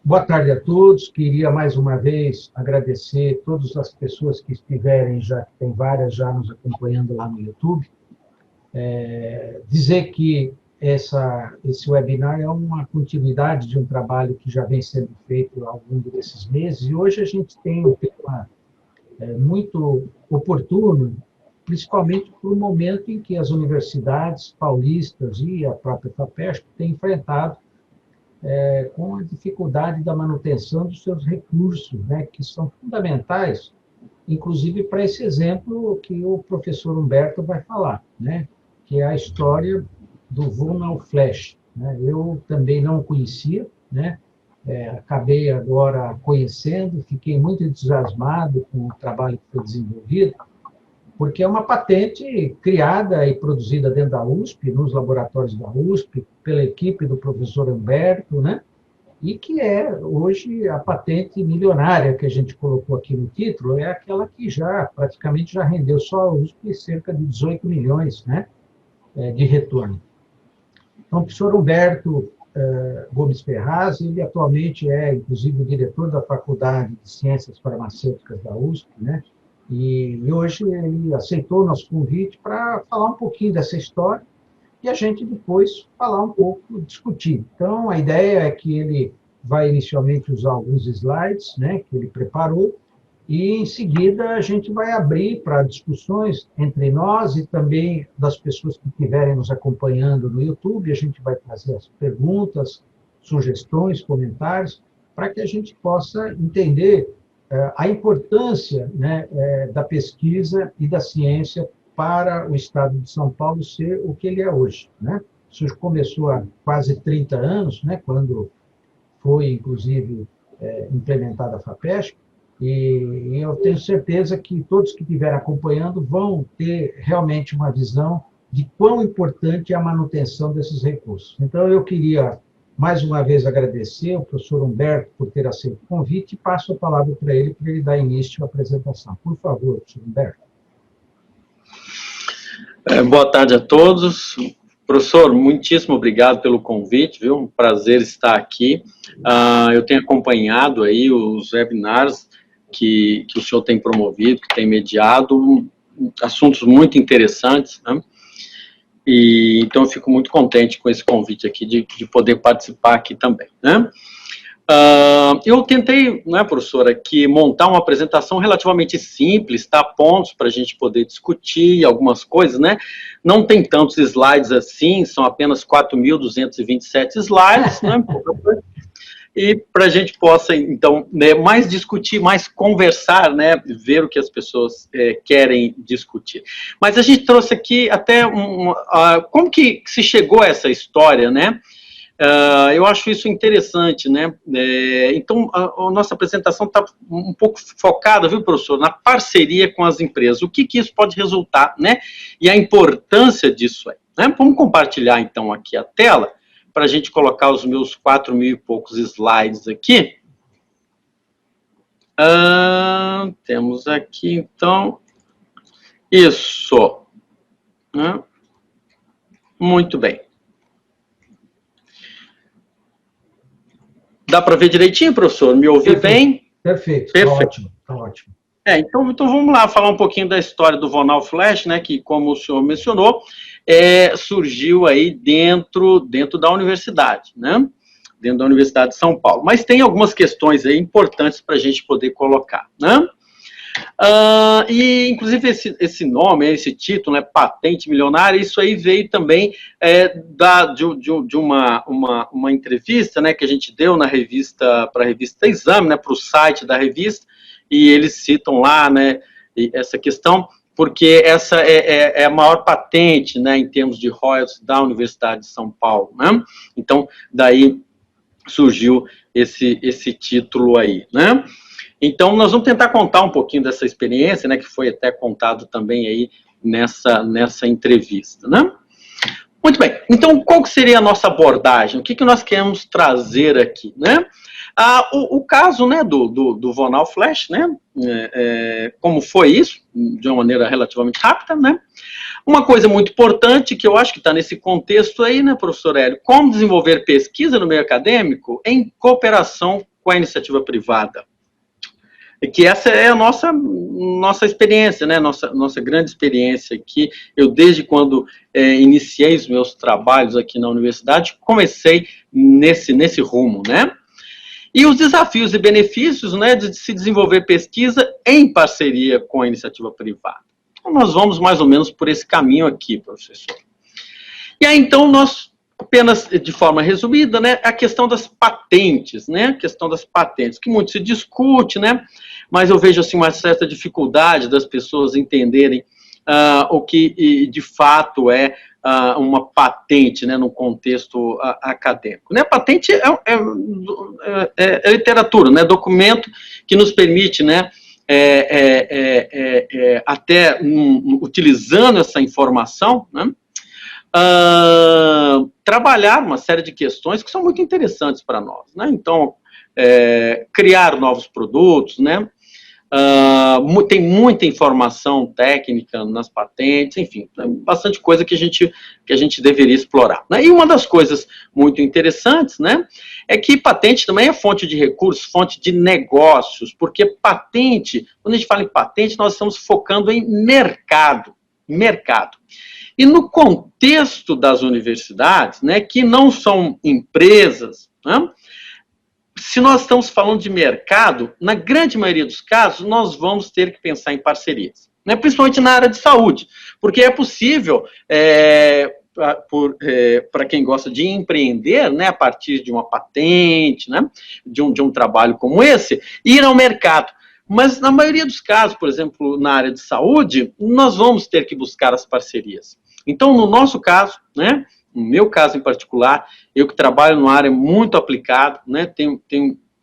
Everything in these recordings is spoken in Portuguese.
Boa tarde a todos. Queria mais uma vez agradecer todas as pessoas que estiverem, já tem várias já nos acompanhando lá no YouTube. Dizer que esse webinar é uma continuidade de um trabalho que já vem sendo feito ao longo desses meses, e hoje a gente tem um tema muito oportuno, principalmente por um momento em que as universidades paulistas e a própria FAPESP têm enfrentado com a dificuldade da manutenção dos seus recursos, né, que são fundamentais, inclusive para esse exemplo que o professor Humberto vai falar, né, que é a história do Vonal Flash. Né? Eu também não o conhecia, né, acabei agora conhecendo, fiquei muito entusiasmado com o trabalho que foi desenvolvido, porque é uma patente criada e produzida dentro da USP, nos laboratórios da USP, pela equipe do professor Humberto, né? E que é, hoje, a patente milionária que a gente colocou aqui no título, é aquela que praticamente já rendeu só a USP cerca de 18 milhões, né, de retorno. Então, o professor Humberto Gomes Ferraz, ele atualmente é, inclusive, o diretor da Faculdade de Ciências Farmacêuticas da USP, né? E hoje ele aceitou o nosso convite para falar um pouquinho dessa história e a gente depois falar um pouco, discutir. Então, a ideia é que ele vai inicialmente usar alguns slides, né, que ele preparou, e em seguida a gente vai abrir para discussões entre nós e também das pessoas que estiverem nos acompanhando no YouTube. A gente vai trazer as perguntas, sugestões, comentários, para que a gente possa entender a importância, né, da pesquisa e da ciência para o Estado de São Paulo ser o que ele é hoje. Né? Isso começou há quase 30 anos, né, quando foi, inclusive, implementada a FAPESP, e eu tenho certeza que todos que estiverem acompanhando vão ter realmente uma visão de quão importante é a manutenção desses recursos. Então, eu queria mais uma vez agradecer ao professor Humberto por ter aceito o convite e passo a palavra para ele dar início à apresentação. Por favor, professor Humberto. Boa tarde a todos. Professor, muitíssimo obrigado pelo convite, viu? Um prazer estar aqui. Eu tenho acompanhado aí os webinars que o senhor tem promovido, que tem mediado, assuntos muito interessantes, né? E então eu fico muito contente com esse convite aqui de poder participar aqui também, né? Eu tentei, né, professora, aqui montar uma apresentação relativamente simples, tá? Pontos para a gente poder discutir algumas coisas, né? Não tem tantos slides assim, são apenas 4.227 slides, né? E para a gente possa, então, né, mais discutir, mais conversar, né, ver o que as pessoas querem discutir. Mas a gente trouxe aqui até como que se chegou a essa história, né? Eu acho isso interessante, né? Então, a nossa apresentação está um pouco focada, viu, professor, na parceria com as empresas. O que isso pode resultar, né? E a importância disso aí, né? Vamos compartilhar, então, aqui a tela, para a gente colocar os meus 4.000 e poucos slides aqui. Temos aqui, então, isso. Muito bem. Dá para ver direitinho, professor? Me ouvir bem? Perfeito. Perfeito. Tá ótimo, tá ótimo. Então vamos lá falar um pouquinho da história do Vonal Flash, né, que, como o senhor mencionou, surgiu aí dentro da universidade, né, dentro da Universidade de São Paulo. Mas tem algumas questões aí importantes para a gente poder colocar, né? E, inclusive, esse nome, esse título, né, patente milionária, isso aí veio também de uma entrevista, né, que a gente deu para a revista Exame, né, para o site da revista, e eles citam lá, né, essa questão, porque essa é a maior patente, né, em termos de royalties da Universidade de São Paulo, né? Então, daí surgiu esse título aí, né? Então, nós vamos tentar contar um pouquinho dessa experiência, né, que foi até contado também aí nessa entrevista, né? Muito bem, então, qual que seria a nossa abordagem? O que nós queremos trazer aqui, né? O caso, né, do Vonal Flash, né, como foi isso, de uma maneira relativamente rápida, né? Uma coisa muito importante, que eu acho que está nesse contexto aí, né, professor Hélio, como desenvolver pesquisa no meio acadêmico em cooperação com a iniciativa privada. E que essa é a nossa experiência, né? Nossa grande experiência aqui. Eu, desde quando iniciei os meus trabalhos aqui na universidade, comecei nesse rumo, né? E os desafios e benefícios, né, de se desenvolver pesquisa em parceria com a iniciativa privada. Então, nós vamos mais ou menos por esse caminho aqui, professor. E aí, então, nós, apenas de forma resumida, né, a questão das patentes, né, a questão das patentes, que muito se discute, né, mas eu vejo, assim, uma certa dificuldade das pessoas entenderem o que, de fato, é uma patente, né, no contexto acadêmico. Né? Patente é literatura, né, documento que nos permite, né, até utilizando essa informação, né, trabalhar uma série de questões que são muito interessantes para nós. Né? Então, criar novos produtos, né? Tem muita informação técnica nas patentes, enfim, bastante coisa que a gente deveria explorar. Né? E uma das coisas muito interessantes, né, é que patente também é fonte de recursos, fonte de negócios, porque patente, quando a gente fala em patente, nós estamos focando em mercado. E no contexto das universidades, né, que não são empresas, né, se nós estamos falando de mercado, na grande maioria dos casos, nós vamos ter que pensar em parcerias, né? Principalmente na área de saúde, porque é possível, para quem gosta de empreender, né, a partir de uma patente, né, de um trabalho como esse, ir ao mercado. Mas, na maioria dos casos, por exemplo, na área de saúde, nós vamos ter que buscar as parcerias. Então, no nosso caso, né, no meu caso em particular, eu que trabalho numa área muito aplicada, né, tenho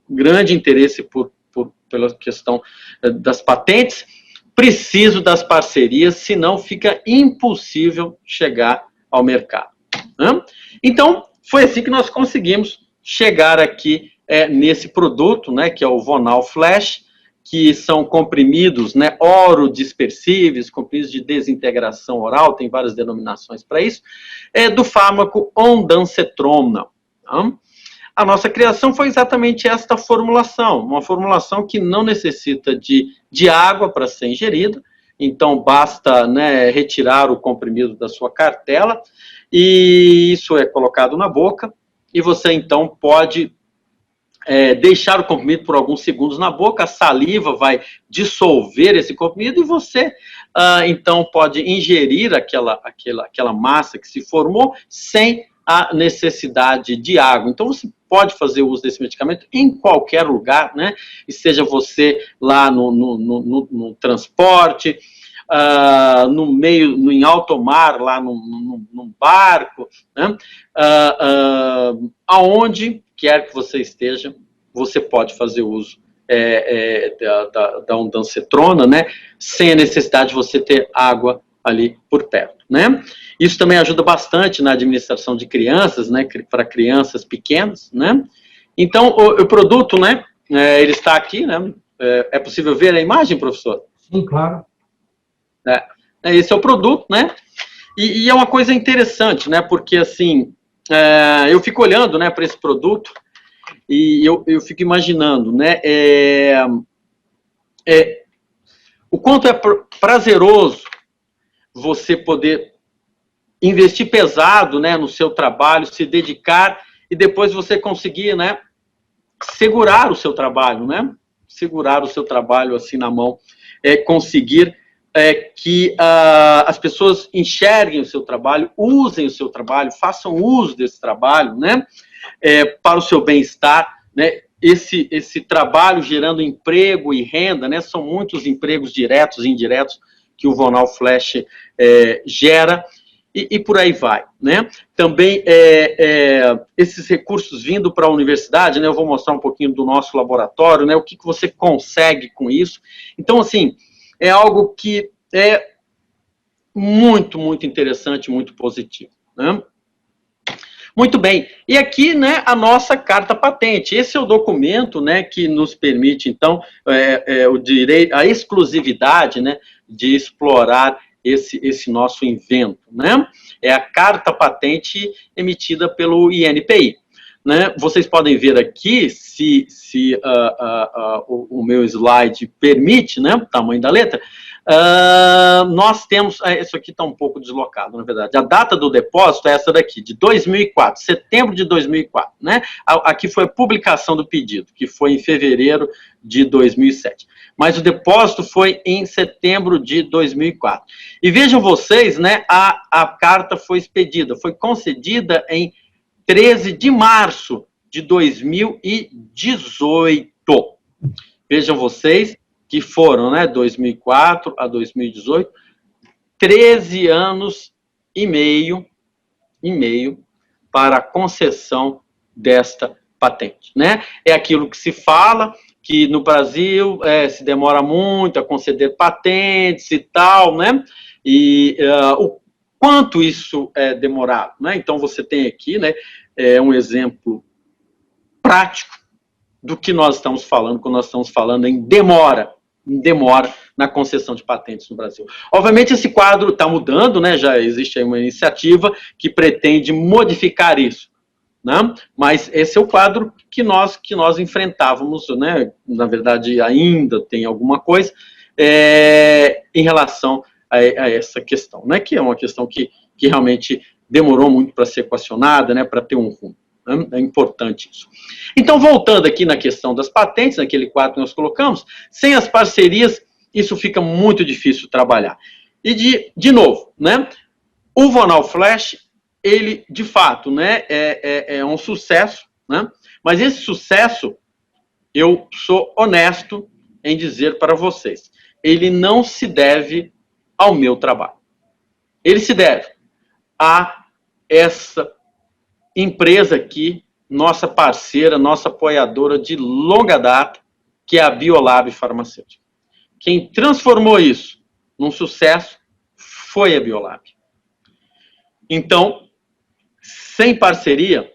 grande interesse pela questão das patentes, preciso das parcerias, senão fica impossível chegar ao mercado. Né? Então, foi assim que nós conseguimos chegar aqui nesse produto, né, que é o Vonal Flash, que são comprimidos, né, orodispersíveis, comprimidos de desintegração oral, tem várias denominações para isso, do fármaco ondansetrona. Tá? A nossa criação foi exatamente esta formulação, uma formulação que não necessita de água para ser ingerida, então basta, né, retirar o comprimido da sua cartela, e isso é colocado na boca, e você então pode deixar o comprimido por alguns segundos na boca, a saliva vai dissolver esse comprimido e você, então, pode ingerir aquela massa que se formou sem a necessidade de água. Então, você pode fazer uso desse medicamento em qualquer lugar, né? E seja você lá no transporte, em alto mar, lá num barco, né? Aonde quer que você esteja, você pode fazer uso da ondansetrona, né, sem a necessidade de você ter água ali por perto, né. Isso também ajuda bastante na administração de crianças, né, para crianças pequenas, né. Então, o produto, né, ele está aqui, né, é possível ver a imagem, professor? Sim, claro. Esse é o produto, né, e é uma coisa interessante, né, porque, assim, eu fico olhando, né, para esse produto e eu fico imaginando, né, o quanto é prazeroso você poder investir pesado, né, no seu trabalho, se dedicar e depois você conseguir, né, segurar o seu trabalho, né, segurar o seu trabalho assim na mão, conseguir que as pessoas enxerguem o seu trabalho, usem o seu trabalho, façam uso desse trabalho, né, para o seu bem-estar, né, esse trabalho gerando emprego e renda, né, são muitos empregos diretos e indiretos que o Vonal Flash gera, e por aí vai, né. Também esses recursos vindo para a universidade, né, eu vou mostrar um pouquinho do nosso laboratório, né, o que você consegue com isso. Então, assim, é algo que é muito, muito interessante, muito positivo, né? Muito bem, e aqui, né, a nossa carta patente. Esse é o documento, né, que nos permite, então, o direito, a exclusividade, né, de explorar esse nosso invento, né? É a carta patente emitida pelo INPI. né? Vocês podem ver aqui, se o meu slide permite, né? O tamanho da letra. Nós temos, isso aqui está um pouco deslocado, na verdade. A data do depósito é essa daqui, de 2004, setembro de 2004, né? Aqui foi a publicação do pedido, que foi em fevereiro de 2007. Mas o depósito foi em setembro de 2004. E vejam vocês, né? A carta foi expedida, foi concedida em 13 de março de 2018. Vejam vocês que foram, né, 2004 a 2018, 13 anos e meio para a concessão desta patente, né? É aquilo que se fala, que no Brasil se demora muito a conceder patentes e tal, né? E o quanto isso é demorado, né? Então, você tem aqui, né, um exemplo prático do que nós estamos falando quando nós estamos falando em demora na concessão de patentes no Brasil. Obviamente, esse quadro está mudando, né? Já existe aí uma iniciativa que pretende modificar isso, né? Mas esse é o quadro que nós enfrentávamos, né? Na verdade, ainda tem alguma coisa em relação a essa questão, né? Que é uma questão que realmente demorou muito para ser equacionada, né? Para ter um rumo. É importante isso. Então, voltando aqui na questão das patentes, naquele quadro que nós colocamos, sem as parcerias, isso fica muito difícil trabalhar. E, de novo, né, o Vonal Flash, ele, de fato, né, é um sucesso, né, mas esse sucesso, eu sou honesto em dizer para vocês, ele não se deve ao meu trabalho. Ele se deve a essa empresa aqui, nossa parceira, nossa apoiadora de longa data, que é a Biolab Farmacêutica. Quem transformou isso num sucesso foi a Biolab. Então, sem parceria,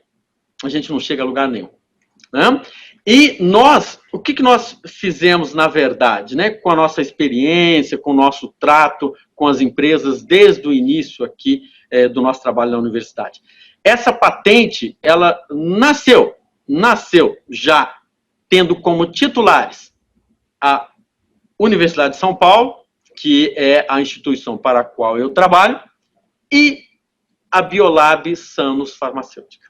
a gente não chega a lugar nenhum, né? E nós, o que nós fizemos, na verdade, né, com a nossa experiência, com o nosso trato com as empresas desde o início aqui do nosso trabalho na universidade? Essa patente, ela nasceu já tendo como titulares a Universidade de São Paulo, que é a instituição para a qual eu trabalho, e a Biolab Sanos Farmacêutica.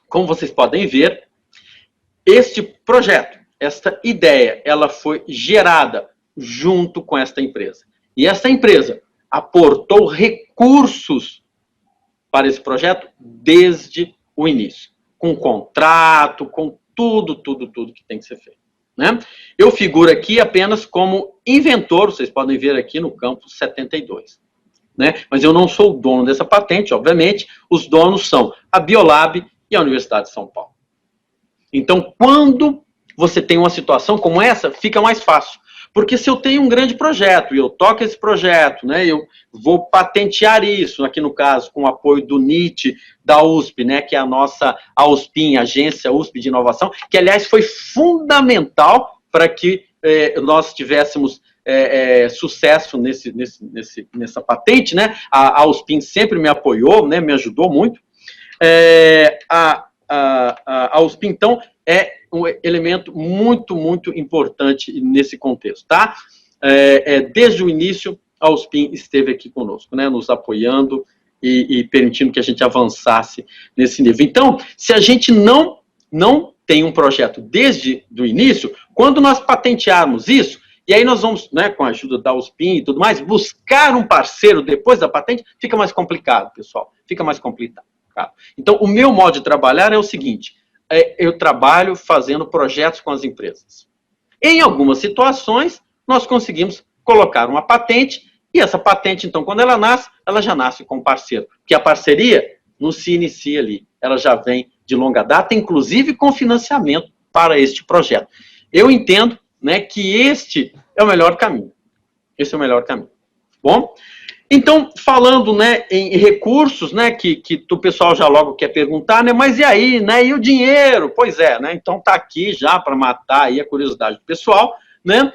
Como vocês podem ver, este projeto, esta ideia, ela foi gerada junto com esta empresa. E esta empresa aportou recursos para esse projeto desde o início, com contrato, com tudo que tem que ser feito, né? Eu figuro aqui apenas como inventor, vocês podem ver aqui no campus 72, né? Mas eu não sou o dono dessa patente, obviamente, os donos são a Biolab e a Universidade de São Paulo. Então, quando você tem uma situação como essa, fica mais fácil. Porque se eu tenho um grande projeto e eu toco esse projeto, né, eu vou patentear isso, aqui no caso, com o apoio do NIT, da USP, né, que é a nossa AUSPIN, Agência USP de Inovação, que, aliás, foi fundamental para que nós tivéssemos sucesso nessa patente, né? A AUSPIN sempre me apoiou, né, me ajudou muito. A AUSPIN, então, é um elemento muito, muito importante nesse contexto, tá? Desde o início, a USPIN esteve aqui conosco, né, nos apoiando e permitindo que a gente avançasse nesse nível. Então, se a gente não tem um projeto desde o início, quando nós patentearmos isso, e aí nós vamos, né, com a ajuda da USPIN e tudo mais, buscar um parceiro depois da patente, fica mais complicado, pessoal, fica mais complicado. Então, o meu modo de trabalhar é o seguinte: eu trabalho fazendo projetos com as empresas. Em algumas situações, nós conseguimos colocar uma patente, e essa patente, então, quando ela nasce, ela já nasce com um parceiro. Porque a parceria não se inicia ali, ela já vem de longa data, inclusive com financiamento para este projeto. Eu entendo, né, que este é o melhor caminho. Esse é o melhor caminho. Bom? Então, falando, né, em recursos, né, que o pessoal já logo quer perguntar, né, mas e aí, né, e o dinheiro? Pois é, né, então tá aqui já para matar aí a curiosidade do pessoal, né,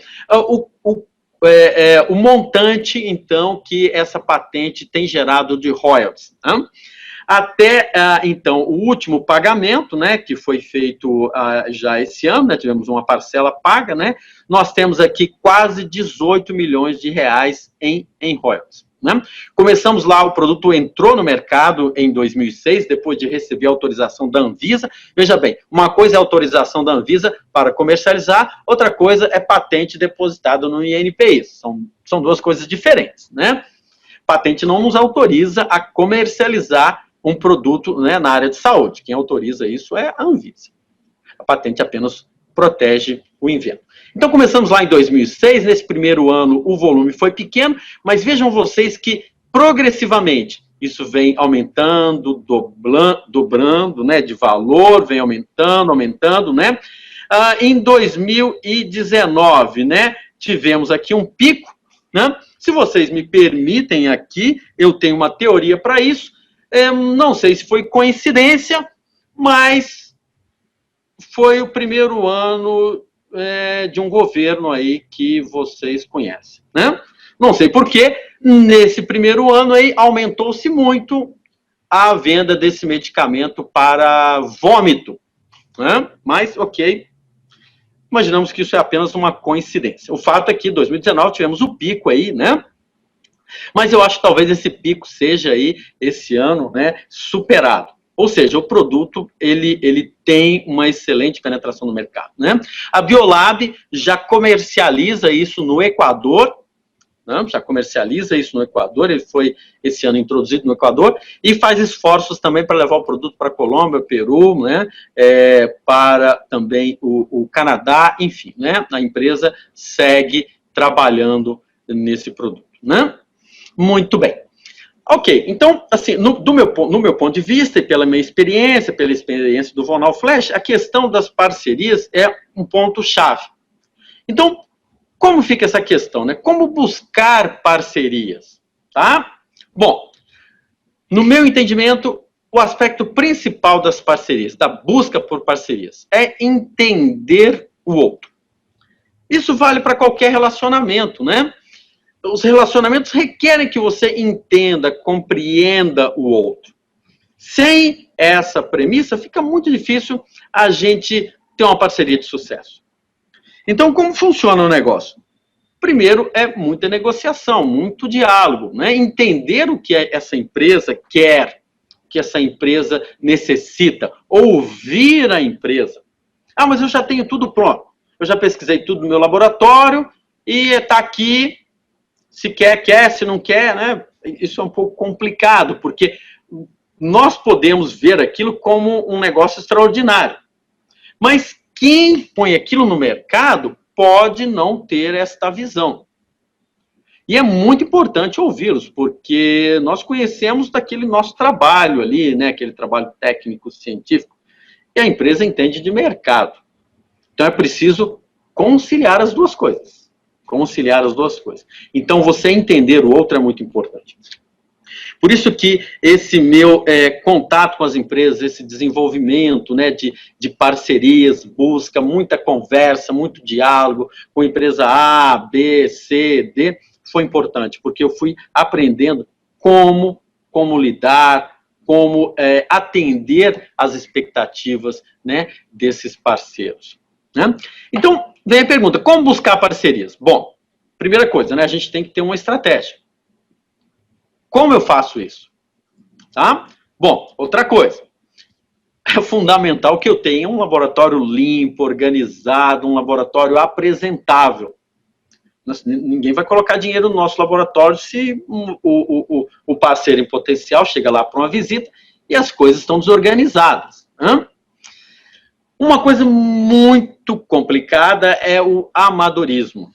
o montante, então, que essa patente tem gerado de royalties, né? Até, então, o último pagamento, né, que foi feito já esse ano, né, tivemos uma parcela paga, né, nós temos aqui quase 18 milhões de reais em royalties. Né? Começamos lá, o produto entrou no mercado em 2006, depois de receber a autorização da Anvisa. Veja bem, uma coisa é a autorização da Anvisa para comercializar, outra coisa é patente depositada no INPI. São duas coisas diferentes, né? Patente não nos autoriza a comercializar um produto, né, na área de saúde. Quem autoriza isso é a Anvisa. A patente apenas protege o invento. Então, começamos lá em 2006, nesse primeiro ano o volume foi pequeno, mas vejam vocês que, progressivamente, isso vem aumentando, dobrando, né, de valor, vem aumentando, né? Em 2019, né, tivemos aqui um pico, né? Se vocês me permitem aqui, eu tenho uma teoria para isso, não sei se foi coincidência, mas foi o primeiro ano de um governo aí que vocês conhecem, né? Não sei porquê, nesse primeiro ano aí aumentou-se muito a venda desse medicamento para vômito, né? Mas, ok, imaginamos que isso é apenas uma coincidência. O fato é que em 2019 tivemos o pico aí, né? Mas eu acho que talvez esse pico seja aí, esse ano, né, superado. Ou seja, o produto, ele tem uma excelente penetração no mercado, né? A Biolab já comercializa isso no Equador, né? Já comercializa isso no Equador, ele foi esse ano introduzido no Equador, e faz esforços também para levar o produto para a Colômbia, Peru, né? Para também o Canadá, enfim, né? A empresa segue trabalhando nesse produto, né? Muito bem. Ok, então, assim, no meu ponto de vista e pela minha experiência, pela experiência do Vonal Flash, a questão das parcerias é um ponto-chave. Então, como fica essa questão, né? Como buscar parcerias, tá? Bom, no meu entendimento, o aspecto principal das parcerias, da busca por parcerias, é entender o outro. Isso vale para qualquer relacionamento, né? Os relacionamentos requerem que você entenda, compreenda o outro. Sem essa premissa, fica muito difícil a gente ter uma parceria de sucesso. Então, como funciona o negócio? Primeiro, é muita negociação, muito diálogo, né? Entender o que essa empresa quer, o que essa empresa necessita, ouvir a empresa. Ah, mas eu já tenho tudo pronto. Eu já pesquisei tudo no meu laboratório e está aqui. Se quer, se não quer, né? Isso é um pouco complicado, porque nós podemos ver aquilo como um negócio extraordinário. Mas quem põe aquilo no mercado pode não ter esta visão. E é muito importante ouvi-los, porque nós conhecemos daquele nosso trabalho ali, né? Aquele trabalho técnico, científico, e a empresa entende de mercado. Então é preciso conciliar as duas coisas. Conciliar as duas coisas. Então, você entender o outro é muito importante. Por isso que esse meu contato com as empresas, esse desenvolvimento, né, de parcerias, busca, muita conversa, muito diálogo com empresa A, B, C, D, foi importante, porque eu fui aprendendo como lidar, como atender às expectativas, né, desses parceiros. Né? Então, vem a pergunta, como buscar parcerias? Bom, primeira coisa, né, a gente tem que ter uma estratégia. Como eu faço isso? Tá? Bom, outra coisa. É fundamental que eu tenha um laboratório limpo, organizado, um laboratório apresentável. Ninguém vai colocar dinheiro no nosso laboratório se o parceiro em potencial chega lá para uma visita e as coisas estão desorganizadas. Né? Uma coisa muito complicada é o amadorismo.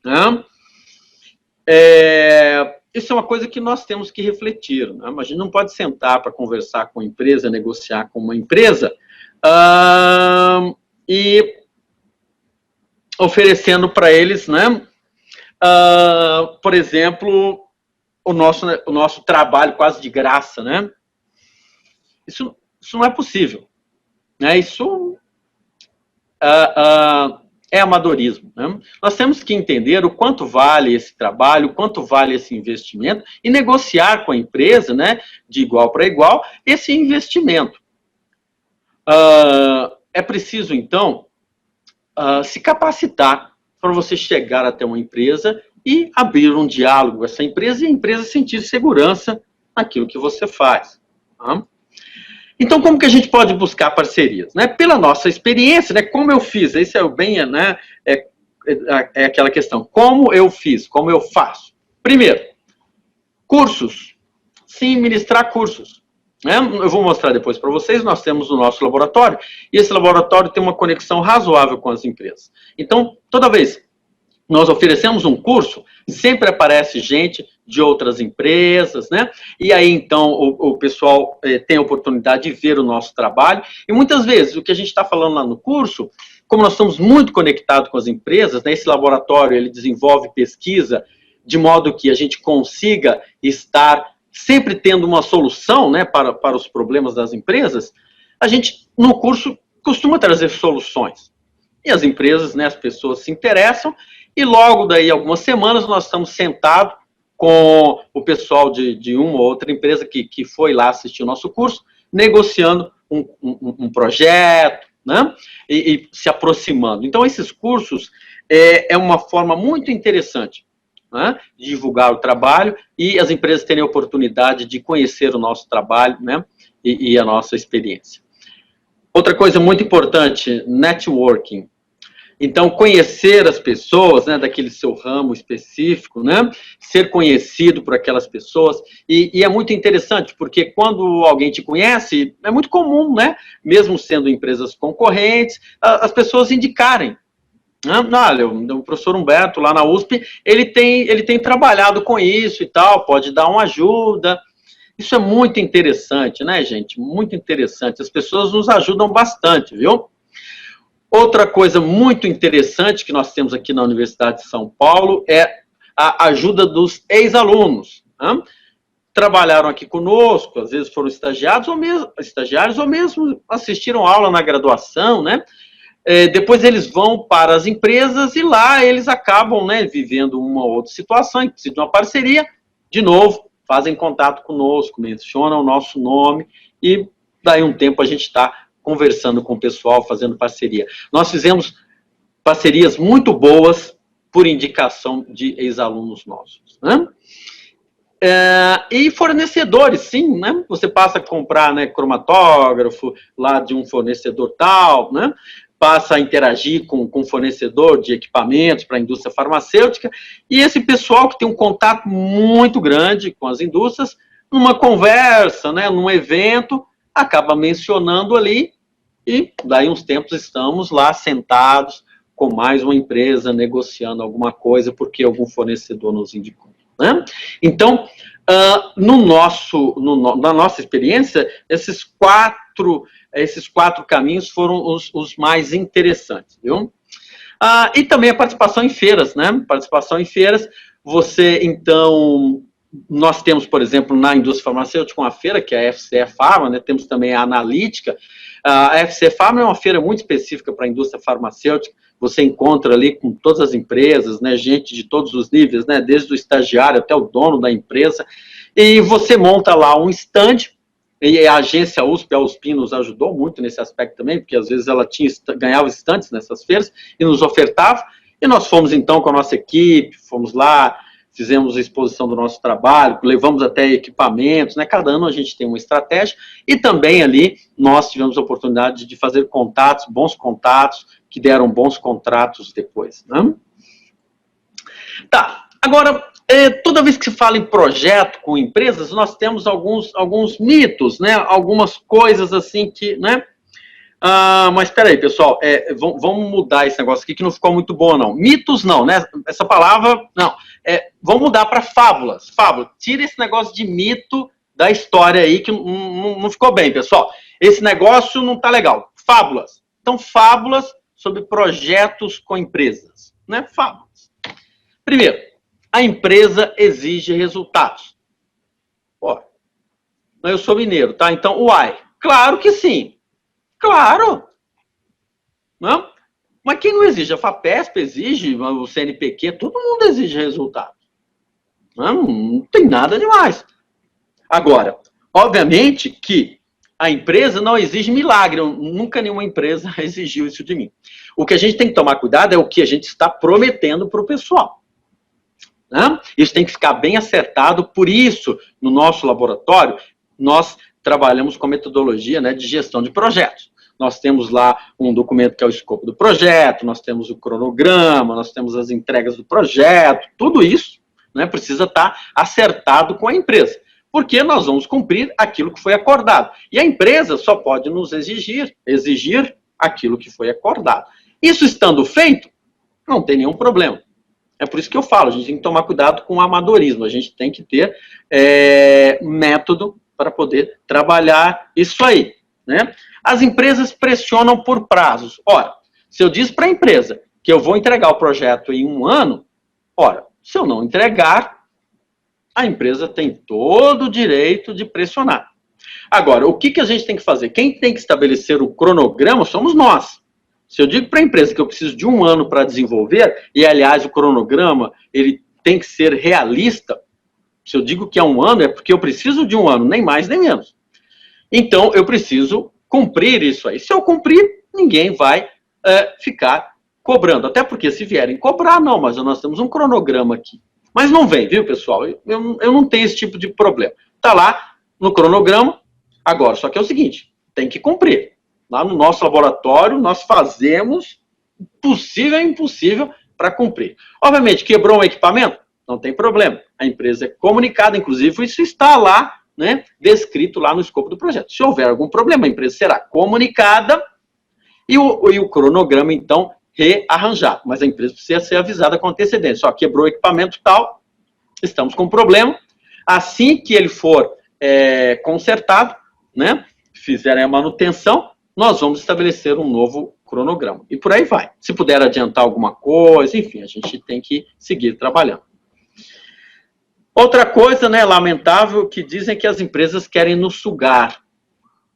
Né? Isso é uma coisa que nós temos que refletir. Né? A gente não pode sentar para conversar com uma empresa, negociar com uma empresa e oferecendo para eles, né, por exemplo, o nosso trabalho quase de graça. Né? Isso não é possível. Né? Isso é amadorismo, né? Nós temos que entender o quanto vale esse trabalho, o quanto vale esse investimento e negociar com a empresa, né, de igual para igual, esse investimento. É preciso, então, se capacitar para você chegar até uma empresa e abrir um diálogo com essa empresa e a empresa sentir segurança naquilo que você faz. Tá? Então, como que a gente pode buscar parcerias? Né? Pela nossa experiência, né? Como eu fiz, isso é bem, né? É aquela questão, como eu fiz, como eu faço. Primeiro, cursos. Sim, ministrar cursos. Né? Eu vou mostrar depois para vocês, nós temos o nosso laboratório, e esse laboratório tem uma conexão razoável com as empresas. Então, toda vez nós oferecemos um curso, sempre aparece gente de outras empresas, né? E aí, então, o pessoal tem a oportunidade de ver o nosso trabalho. E muitas vezes, o que a gente está falando lá no curso, como nós estamos muito conectados com as empresas, né? Esse laboratório, ele desenvolve pesquisa de modo que a gente consiga estar sempre tendo uma solução, né, para os problemas das empresas. A gente, no curso, costuma trazer soluções. E as empresas, né, as pessoas se interessam, e logo daí, algumas semanas, nós estamos sentados com o pessoal de uma ou outra empresa que foi lá assistir o nosso curso, negociando um projeto, né? E se aproximando. Então, esses cursos é uma forma muito interessante, né, de divulgar o trabalho e as empresas terem a oportunidade de conhecer o nosso trabalho, né, e a nossa experiência. Outra coisa muito importante, networking. Então, conhecer as pessoas, né, daquele seu ramo específico, né, ser conhecido por aquelas pessoas, e é muito interessante, porque quando alguém te conhece, é muito comum, né, mesmo sendo empresas concorrentes, as pessoas indicarem. Olha, o professor Humberto, lá na USP, ele tem trabalhado com isso e tal, pode dar uma ajuda. Isso é muito interessante, né, gente? Muito interessante. As pessoas nos ajudam bastante, viu? Outra coisa muito interessante que nós temos aqui na Universidade de São Paulo é a ajuda dos ex-alunos. Né? Trabalharam aqui conosco, às vezes foram estagiários ou mesmo assistiram aula na graduação, né? Depois eles vão para as empresas e lá eles acabam, né, vivendo uma outra situação, que precisa de uma parceria, de novo, fazem contato conosco, mencionam o nosso nome e daí um tempo a gente está conversando com o pessoal, fazendo parceria. Nós fizemos parcerias muito boas por indicação de ex-alunos nossos, né? E fornecedores, sim, né? Você passa a comprar, né, cromatógrafo lá de um fornecedor tal, né? Passa a interagir com fornecedor de equipamentos para a indústria farmacêutica, e esse pessoal que tem um contato muito grande com as indústrias, numa conversa, né, num evento, acaba mencionando ali, e daí uns tempos estamos lá sentados com mais uma empresa negociando alguma coisa porque algum fornecedor nos indicou. Né? Então, na nossa experiência, esses quatro caminhos foram os mais interessantes, viu? E também a participação em feiras, né? Participação em feiras, você, então, nós temos, por exemplo, na indústria farmacêutica uma feira, que é a FCE Pharma, né? Temos também a Analítica. A FCE Pharma é uma feira muito específica para a indústria farmacêutica, você encontra ali com todas as empresas, né, gente de todos os níveis, né, desde o estagiário até o dono da empresa, e você monta lá um stand, e a agência USP, a USP nos ajudou muito nesse aspecto também, porque às vezes ela ganhava estantes nessas feiras e nos ofertava, e nós fomos então com a nossa equipe, fomos lá, fizemos a exposição do nosso trabalho, levamos até equipamentos, né? Cada ano a gente tem uma estratégia, e também ali nós tivemos a oportunidade de fazer contatos, bons contatos, que deram bons contratos depois. Né? Tá, agora, toda vez que se fala em projeto com empresas, nós temos alguns mitos, né? Algumas coisas assim que, né? Mas espera aí, pessoal, vamos mudar esse negócio aqui que não ficou muito bom, não. Mitos não, né? Essa palavra, não. Vamos mudar para fábulas. Fábula, tira esse negócio de mito da história aí que não ficou bem, pessoal. Esse negócio não tá legal. Fábulas. Então, fábulas sobre projetos com empresas, né? Fábulas. Primeiro, a empresa exige resultados. Ó, eu sou mineiro, tá? Então, uai. Claro que sim. Claro! Não? Mas quem não exige? A FAPESP exige, o CNPq, todo mundo exige resultado. Não tem nada demais. Agora, obviamente que a empresa não exige milagre. Nunca nenhuma empresa exigiu isso de mim. O que a gente tem que tomar cuidado é o que a gente está prometendo para o pessoal. Né? Isso tem que ficar bem acertado. Por isso, no nosso laboratório, nós trabalhamos com a metodologia, né, de gestão de projetos. Nós temos lá um documento que é o escopo do projeto, nós temos o cronograma, nós temos as entregas do projeto, tudo isso, né, precisa estar acertado com a empresa, porque nós vamos cumprir aquilo que foi acordado. E a empresa só pode nos exigir aquilo que foi acordado. Isso estando feito, não tem nenhum problema. É por isso que eu falo, a gente tem que tomar cuidado com o amadorismo, a gente tem que ter método para poder trabalhar isso aí, né? As empresas pressionam por prazos. Ora, se eu disse para a empresa que eu vou entregar o projeto em 1 ano, ora, se eu não entregar, a empresa tem todo o direito de pressionar. Agora, o que a gente tem que fazer? Quem tem que estabelecer o cronograma somos nós. Se eu digo para a empresa que eu preciso de 1 ano para desenvolver, e aliás o cronograma ele tem que ser realista, se eu digo que é 1 ano, é porque eu preciso de 1 ano, nem mais nem menos. Então, eu preciso cumprir isso aí. Se eu cumprir, ninguém vai ficar cobrando. Até porque se vierem cobrar, não, mas nós temos um cronograma aqui. Mas não vem, viu, pessoal? Eu não tenho esse tipo de problema. Está lá no cronograma, agora, só que é o seguinte, tem que cumprir. Lá no nosso laboratório, nós fazemos o possível e o impossível para cumprir. Obviamente, quebrou um equipamento? Não tem problema. A empresa é comunicada, inclusive, isso está lá, né, descrito lá no escopo do projeto. Se houver algum problema, a empresa será comunicada e o cronograma, então, rearranjado. Mas a empresa precisa ser avisada com antecedência. Ó, quebrou o equipamento tal, estamos com um problema. Assim que ele for consertado, né, fizerem a manutenção, nós vamos estabelecer um novo cronograma. E por aí vai. Se puder adiantar alguma coisa, enfim, a gente tem que seguir trabalhando. Outra coisa, né, lamentável, que dizem que as empresas querem nos sugar.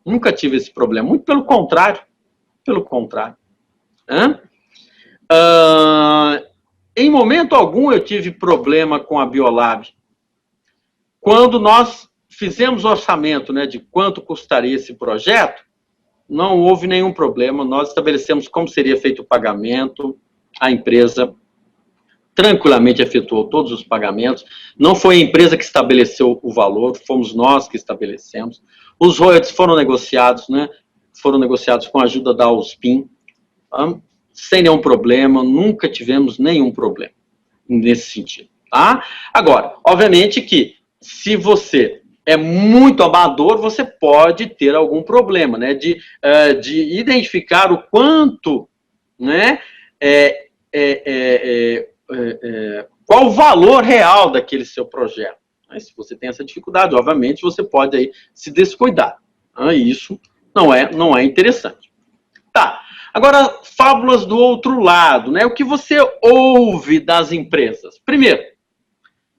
Nunca tive esse problema. Muito pelo contrário. Pelo contrário. Em momento algum eu tive problema com a Biolab. Quando nós fizemos o orçamento, né, de quanto custaria esse projeto, não houve nenhum problema, nós estabelecemos como seria feito o pagamento, a empresa tranquilamente efetuou todos os pagamentos, não foi a empresa que estabeleceu o valor, fomos nós que estabelecemos. Os royalties foram negociados, né, foram negociados com a ajuda da USPIM, sem nenhum problema, nunca tivemos nenhum problema nesse sentido, tá? Agora, obviamente que se você é muito amador, você pode ter algum problema, né, de identificar o quanto, né, qual o valor real daquele seu projeto. Mas se você tem essa dificuldade, obviamente, você pode aí se descuidar. E isso não é interessante. Tá. Agora, fábulas do outro lado, né? O que você ouve das empresas? Primeiro,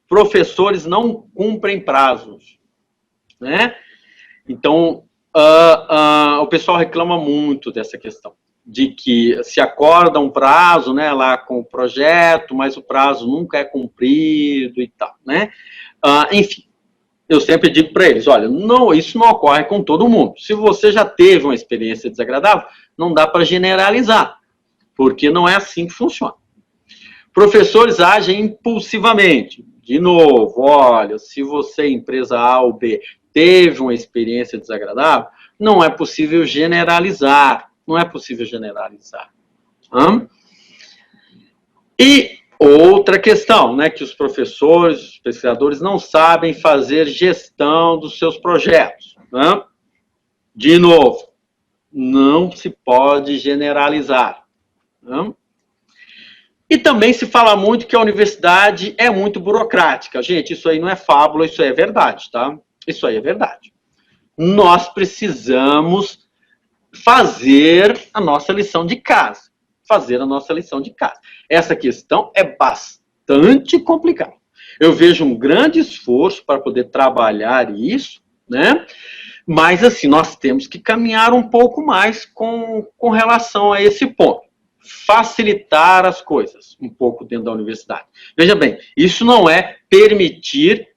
professores não cumprem prazos, né? Então, o pessoal reclama muito dessa questão, de que se acorda um prazo, né, lá com o projeto, mas o prazo nunca é cumprido e tal, né? Enfim, eu sempre digo para eles, olha, isso não ocorre com todo mundo. Se você já teve uma experiência desagradável, não dá para generalizar, porque não é assim que funciona. Professores agem impulsivamente. De novo, olha, se você, empresa A ou B, teve uma experiência desagradável, não é possível generalizar. Não é possível generalizar. E outra questão, né, que os professores, os pesquisadores não sabem fazer gestão dos seus projetos. De novo, não se pode generalizar. E também se fala muito que a universidade é muito burocrática. Gente, isso aí não é fábula, isso aí é verdade, tá? Isso aí é verdade. Nós precisamos fazer a nossa lição de casa. Fazer a nossa lição de casa. Essa questão é bastante complicada. Eu vejo um grande esforço para poder trabalhar isso, né? Mas, assim, nós temos que caminhar um pouco mais com relação a esse ponto. facilitar as coisas um pouco dentro da universidade. Veja bem, isso não é permitir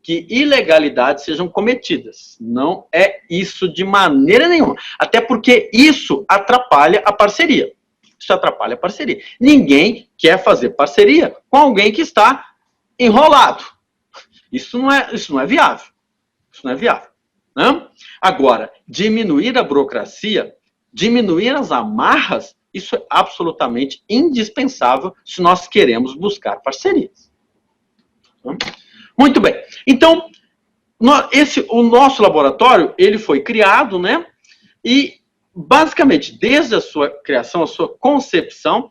que ilegalidades sejam cometidas. Não é isso de maneira nenhuma. Até porque isso atrapalha a parceria. Isso atrapalha a parceria. Ninguém quer fazer parceria com alguém que está enrolado. Isso não é viável. Isso não é viável. Né? Agora, diminuir a burocracia, diminuir as amarras, isso é absolutamente indispensável se nós queremos buscar parcerias. Muito bem. Então, o nosso laboratório, ele foi criado, né? E, basicamente, desde a sua criação, a sua concepção,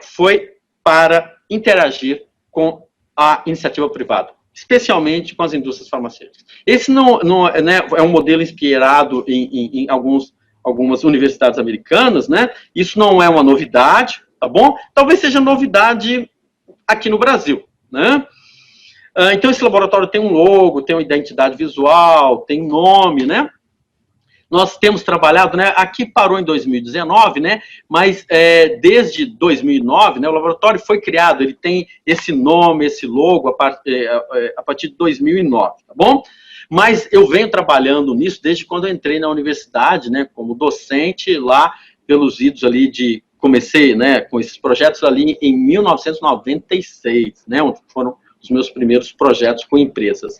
foi para interagir com a iniciativa privada, especialmente com as indústrias farmacêuticas. Esse é um modelo inspirado em algumas universidades americanas, né? Isso não é uma novidade, tá bom? Talvez seja novidade aqui no Brasil, né? Então, esse laboratório tem um logo, tem uma identidade visual, tem nome, né? Nós temos trabalhado, né? Aqui parou em 2019, né? Mas desde 2009, né? O laboratório foi criado, ele tem esse nome, esse logo a partir de 2009, tá bom? Mas eu venho trabalhando nisso desde quando eu entrei na universidade, né? Como docente lá pelos idos ali comecei, né? Com esses projetos ali em 1996, né? Onde foram os meus primeiros projetos com empresas.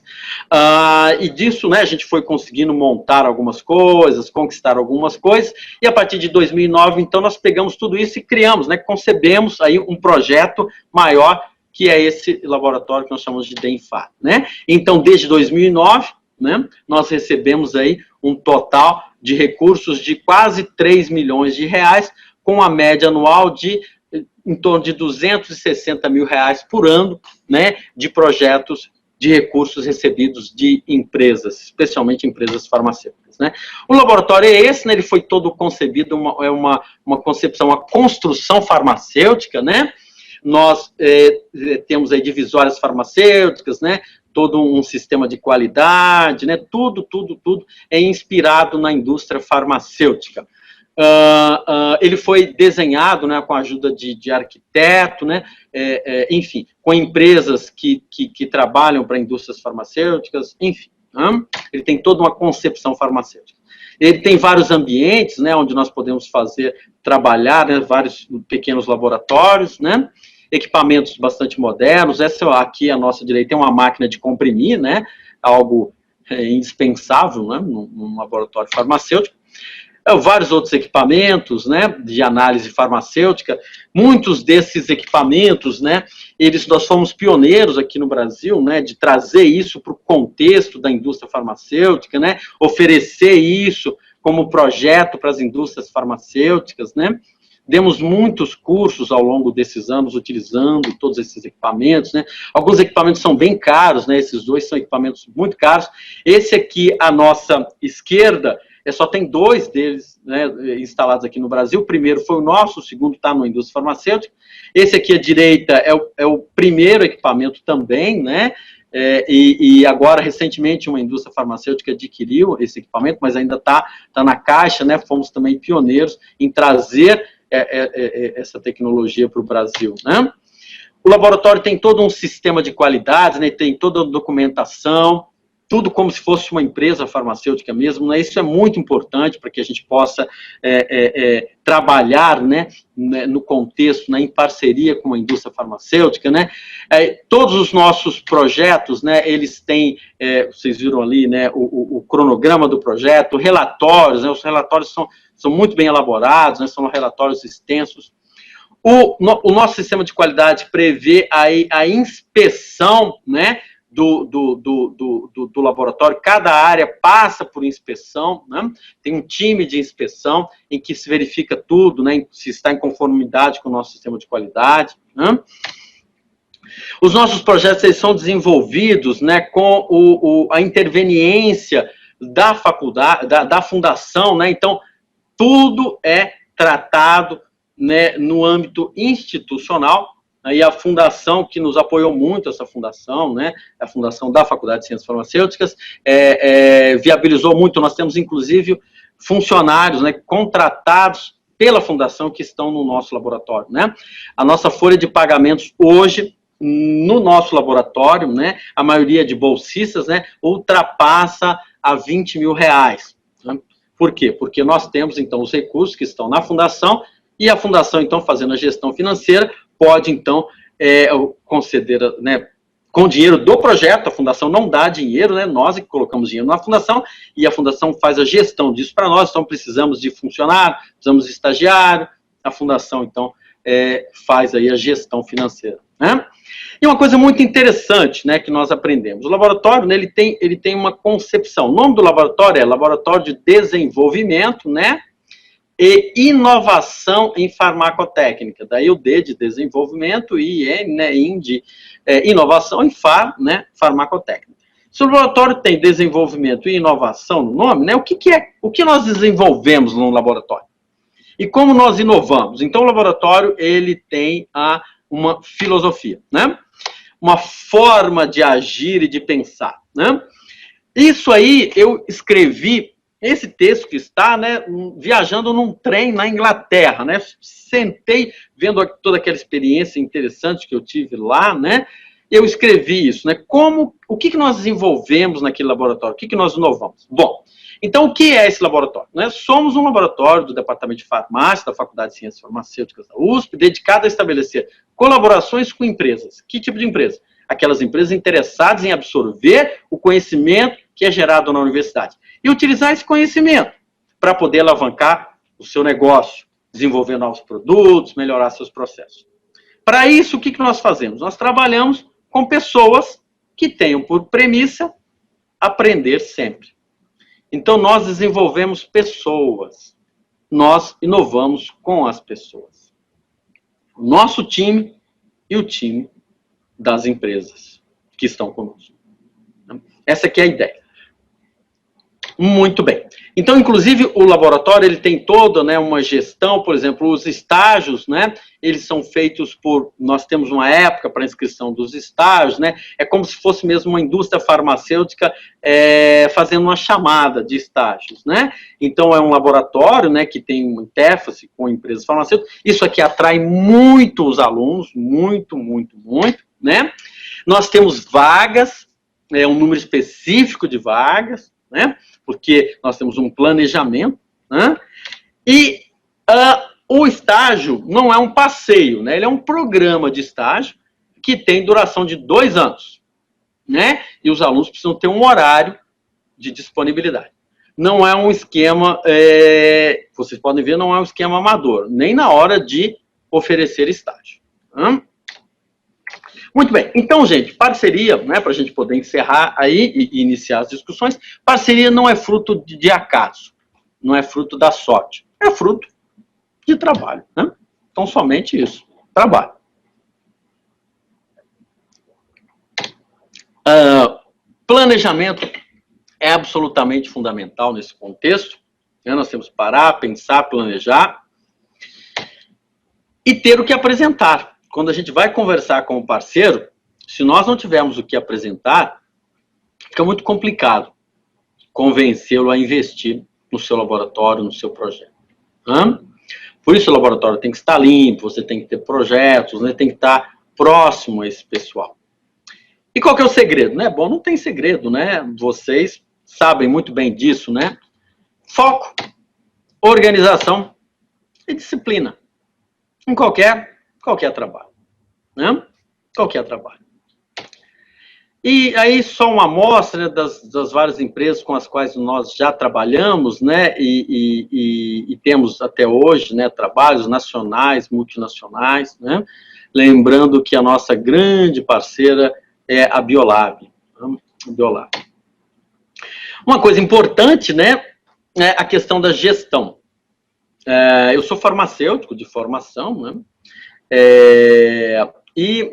E disso, né, a gente foi conseguindo montar algumas coisas, conquistar algumas coisas, e a partir de 2009, então, nós pegamos tudo isso e criamos, né, concebemos aí um projeto maior, que é esse laboratório que nós chamamos de DENFAR, né? Então, desde 2009, né, nós recebemos aí um total de recursos de quase 3 milhões de reais, com a média anual de em torno de 260 mil reais por ano, né, de projetos de recursos recebidos de empresas, especialmente empresas farmacêuticas, né. O laboratório é esse, né, ele foi todo concebido, uma concepção, uma construção farmacêutica, né. Nós temos aí divisórias farmacêuticas, né, todo um sistema de qualidade, né, tudo é inspirado na indústria farmacêutica. Ele foi desenhado, né, com a ajuda de arquiteto, né, enfim, com empresas que trabalham para indústrias farmacêuticas, enfim, né, ele tem toda uma concepção farmacêutica. Ele tem vários ambientes, né, onde nós podemos trabalhar, né, vários pequenos laboratórios, né, equipamentos bastante modernos. Essa aqui, à nossa direita, é uma máquina de comprimir, né, algo indispensável, né, num laboratório farmacêutico. Vários outros equipamentos, né, de análise farmacêutica. Muitos desses equipamentos, né, nós fomos pioneiros aqui no Brasil, né, de trazer isso para o contexto da indústria farmacêutica, né, oferecer isso como projeto para as indústrias farmacêuticas, né. Demos muitos cursos ao longo desses anos utilizando todos esses equipamentos, né. Alguns equipamentos são bem caros, né, esses dois são equipamentos muito caros. Esse aqui, à nossa esquerda, só tem 2 deles, né, instalados aqui no Brasil. O primeiro foi o nosso, o segundo está na indústria farmacêutica. Esse aqui à direita é o primeiro equipamento também, né, e agora, recentemente, uma indústria farmacêutica adquiriu esse equipamento, mas ainda está na caixa, né, fomos também pioneiros em trazer essa tecnologia para o Brasil, né. O laboratório tem todo um sistema de qualidade, né, tem toda a documentação, tudo como se fosse uma empresa farmacêutica mesmo, né? Isso é muito importante para que a gente possa trabalhar, né, no contexto, né, em parceria com a indústria farmacêutica, né? Todos os nossos projetos, né, eles têm, vocês viram ali, né, o cronograma do projeto, relatórios, né, os relatórios são muito bem elaborados, né, são relatórios extensos. O nosso sistema de qualidade prevê a inspeção, né, do laboratório. Cada área passa por inspeção, né? Tem um time de inspeção em que se verifica tudo, né? Se está em conformidade com o nosso sistema de qualidade, né? Os nossos projetos, eles são desenvolvidos, né, com a interveniência da faculdade, da fundação, né? Então, tudo é tratado, né, no âmbito institucional. E a fundação que nos apoiou muito, essa fundação, né, a fundação da Faculdade de Ciências Farmacêuticas, viabilizou muito. Nós temos, inclusive, funcionários, né, contratados pela fundação que estão no nosso laboratório, né? A nossa folha de pagamentos hoje, no nosso laboratório, né, a maioria de bolsistas, né, ultrapassa a 20 mil reais. Né? Por quê? Porque nós temos, então, os recursos que estão na fundação e a fundação, então, fazendo a gestão financeira, pode, então, conceder, né, com dinheiro do projeto, a fundação não dá dinheiro, né, nós é que colocamos dinheiro na fundação e a fundação faz a gestão disso para nós, então precisamos de funcionário, precisamos de estagiário, a fundação, então, faz aí a gestão financeira, né? E uma coisa muito interessante, né, que nós aprendemos, o laboratório, né, ele tem uma concepção, o nome do laboratório é Laboratório de Desenvolvimento, né, e Inovação em Farmacotécnica, daí o D de desenvolvimento e N, né, IN de inovação em farmacotécnica. Se o laboratório tem desenvolvimento e inovação no nome, né, o que nós desenvolvemos no laboratório? E como nós inovamos? Então, o laboratório, ele tem uma filosofia, né? Uma forma de agir e de pensar, né? Isso aí, eu escrevi esse texto que está, né, viajando num trem na Inglaterra, né? Sentei, vendo toda aquela experiência interessante que eu tive lá, né? Eu escrevi isso, né? O que nós desenvolvemos naquele laboratório? O que nós inovamos? Bom, então, o que é esse laboratório? Né? Somos um laboratório do Departamento de Farmácia, da Faculdade de Ciências Farmacêuticas da USP, dedicado a estabelecer colaborações com empresas. Que tipo de empresa? Aquelas empresas interessadas em absorver o conhecimento que é gerado na universidade. E utilizar esse conhecimento para poder alavancar o seu negócio, desenvolver novos produtos, melhorar seus processos. Para isso, o que nós fazemos? Nós trabalhamos com pessoas que tenham por premissa aprender sempre. Então, nós desenvolvemos pessoas, nós inovamos com as pessoas. O nosso time e o time das empresas que estão conosco. Essa aqui é a ideia. Muito bem. Então, inclusive, o laboratório ele tem toda, né, uma gestão, por exemplo, os estágios, né, eles são feitos nós temos uma época para inscrição dos estágios, né, é como se fosse mesmo uma indústria farmacêutica fazendo uma chamada de estágios, né, então é um laboratório, né, que tem uma interface com empresas farmacêuticas, isso aqui atrai muito os alunos, muito, né, nós temos vagas, um número específico de vagas, né, porque nós temos um planejamento, né? E o estágio não é um passeio, né? Ele é um programa de estágio que tem duração de 2 anos, né? E os alunos precisam ter um horário de disponibilidade. Não é um esquema, vocês podem ver, não é um esquema amador, nem na hora de oferecer estágio. Muito bem, então, gente, parceria, né, para a gente poder encerrar aí e iniciar as discussões, parceria não é fruto de acaso, não é fruto da sorte, é fruto de trabalho, né? Então, somente isso, trabalho. Planejamento é absolutamente fundamental nesse contexto, né? Nós temos que parar, pensar, planejar e ter o que apresentar. Quando a gente vai conversar com o parceiro, se nós não tivermos o que apresentar, fica muito complicado convencê-lo a investir no seu laboratório, no seu projeto. Por isso o laboratório tem que estar limpo, você tem que ter projetos, né? Tem que estar próximo a esse pessoal. E qual que é o segredo? Né? Bom, não tem segredo, né? Vocês sabem muito bem disso, né? Foco, organização e disciplina. Em qualquer trabalho, né? Qualquer trabalho. E aí só uma amostra, né, das várias empresas com as quais nós já trabalhamos, né, e temos até hoje, né, trabalhos nacionais, multinacionais, né, lembrando que a nossa grande parceira é a Biolab. Biolab. Uma coisa importante, né, é a questão da gestão. Eu sou farmacêutico de formação, né, e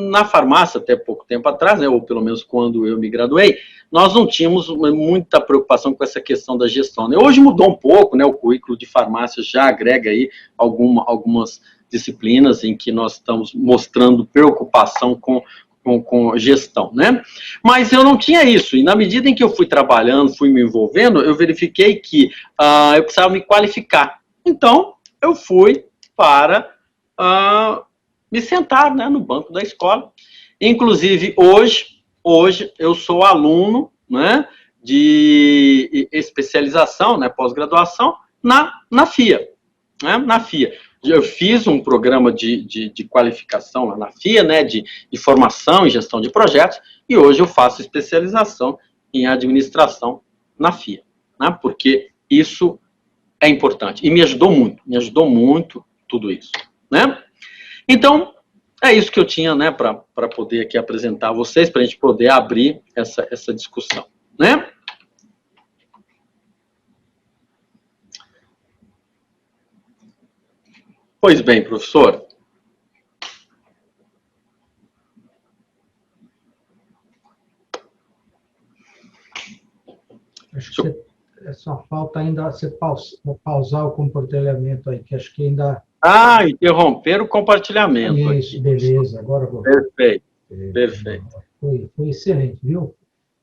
na farmácia, até pouco tempo atrás, né, ou pelo menos quando eu me graduei, nós não tínhamos muita preocupação com essa questão da gestão, né? Hoje mudou um pouco, né, o currículo de farmácia já agrega aí algumas disciplinas em que nós estamos mostrando preocupação com gestão, né? Mas eu não tinha isso, e na medida em que eu fui trabalhando, fui me envolvendo, eu verifiquei que eu precisava me qualificar. Então, eu fui para me sentar, né, no banco da escola. Inclusive, hoje eu sou aluno, né, de especialização, né, pós-graduação, na FIA. Né, na FIA. Eu fiz um programa de qualificação lá na FIA, né, de formação e gestão de projetos, e hoje eu faço especialização em administração na FIA, né, porque isso é importante. E me ajudou muito tudo isso. Né? Então, é isso que eu tinha, né, para poder aqui apresentar a vocês, para a gente poder abrir essa discussão. Né? Pois bem, professor. Acho que só falta ainda você pausar o compartilhamento aí, que acho que ainda... interromper o compartilhamento. Isso, aqui. Beleza, agora vou... Perfeito, perfeito. Foi excelente, viu?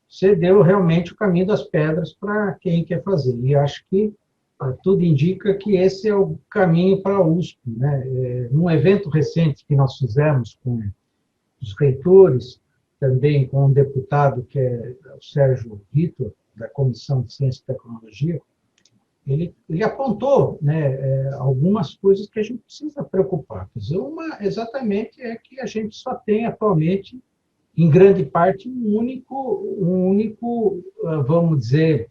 Você deu realmente o caminho das pedras para quem quer fazer, e acho que tudo indica que esse é o caminho para a USP, né? Num evento recente que nós fizemos com os reitores, também com um deputado que é o Sérgio Vitor, da Comissão de Ciência e Tecnologia, ele apontou, né, algumas coisas que a gente precisa preocupar. Quer dizer, uma, exatamente, é que a gente só tem atualmente, em grande parte, um único vamos dizer,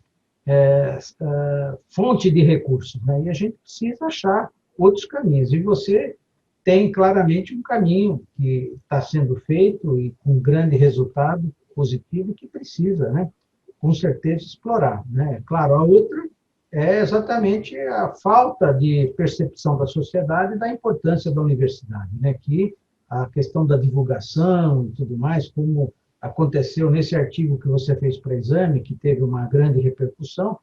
fonte de recursos, né? E a gente precisa achar outros caminhos. E você tem claramente um caminho que está sendo feito e com grande resultado positivo que precisa, né, com certeza, explorar. Né? Claro, a outra é exatamente a falta de percepção da sociedade da importância da universidade, né? Que a questão da divulgação e tudo mais, como aconteceu nesse artigo que você fez para exame, que teve uma grande repercussão,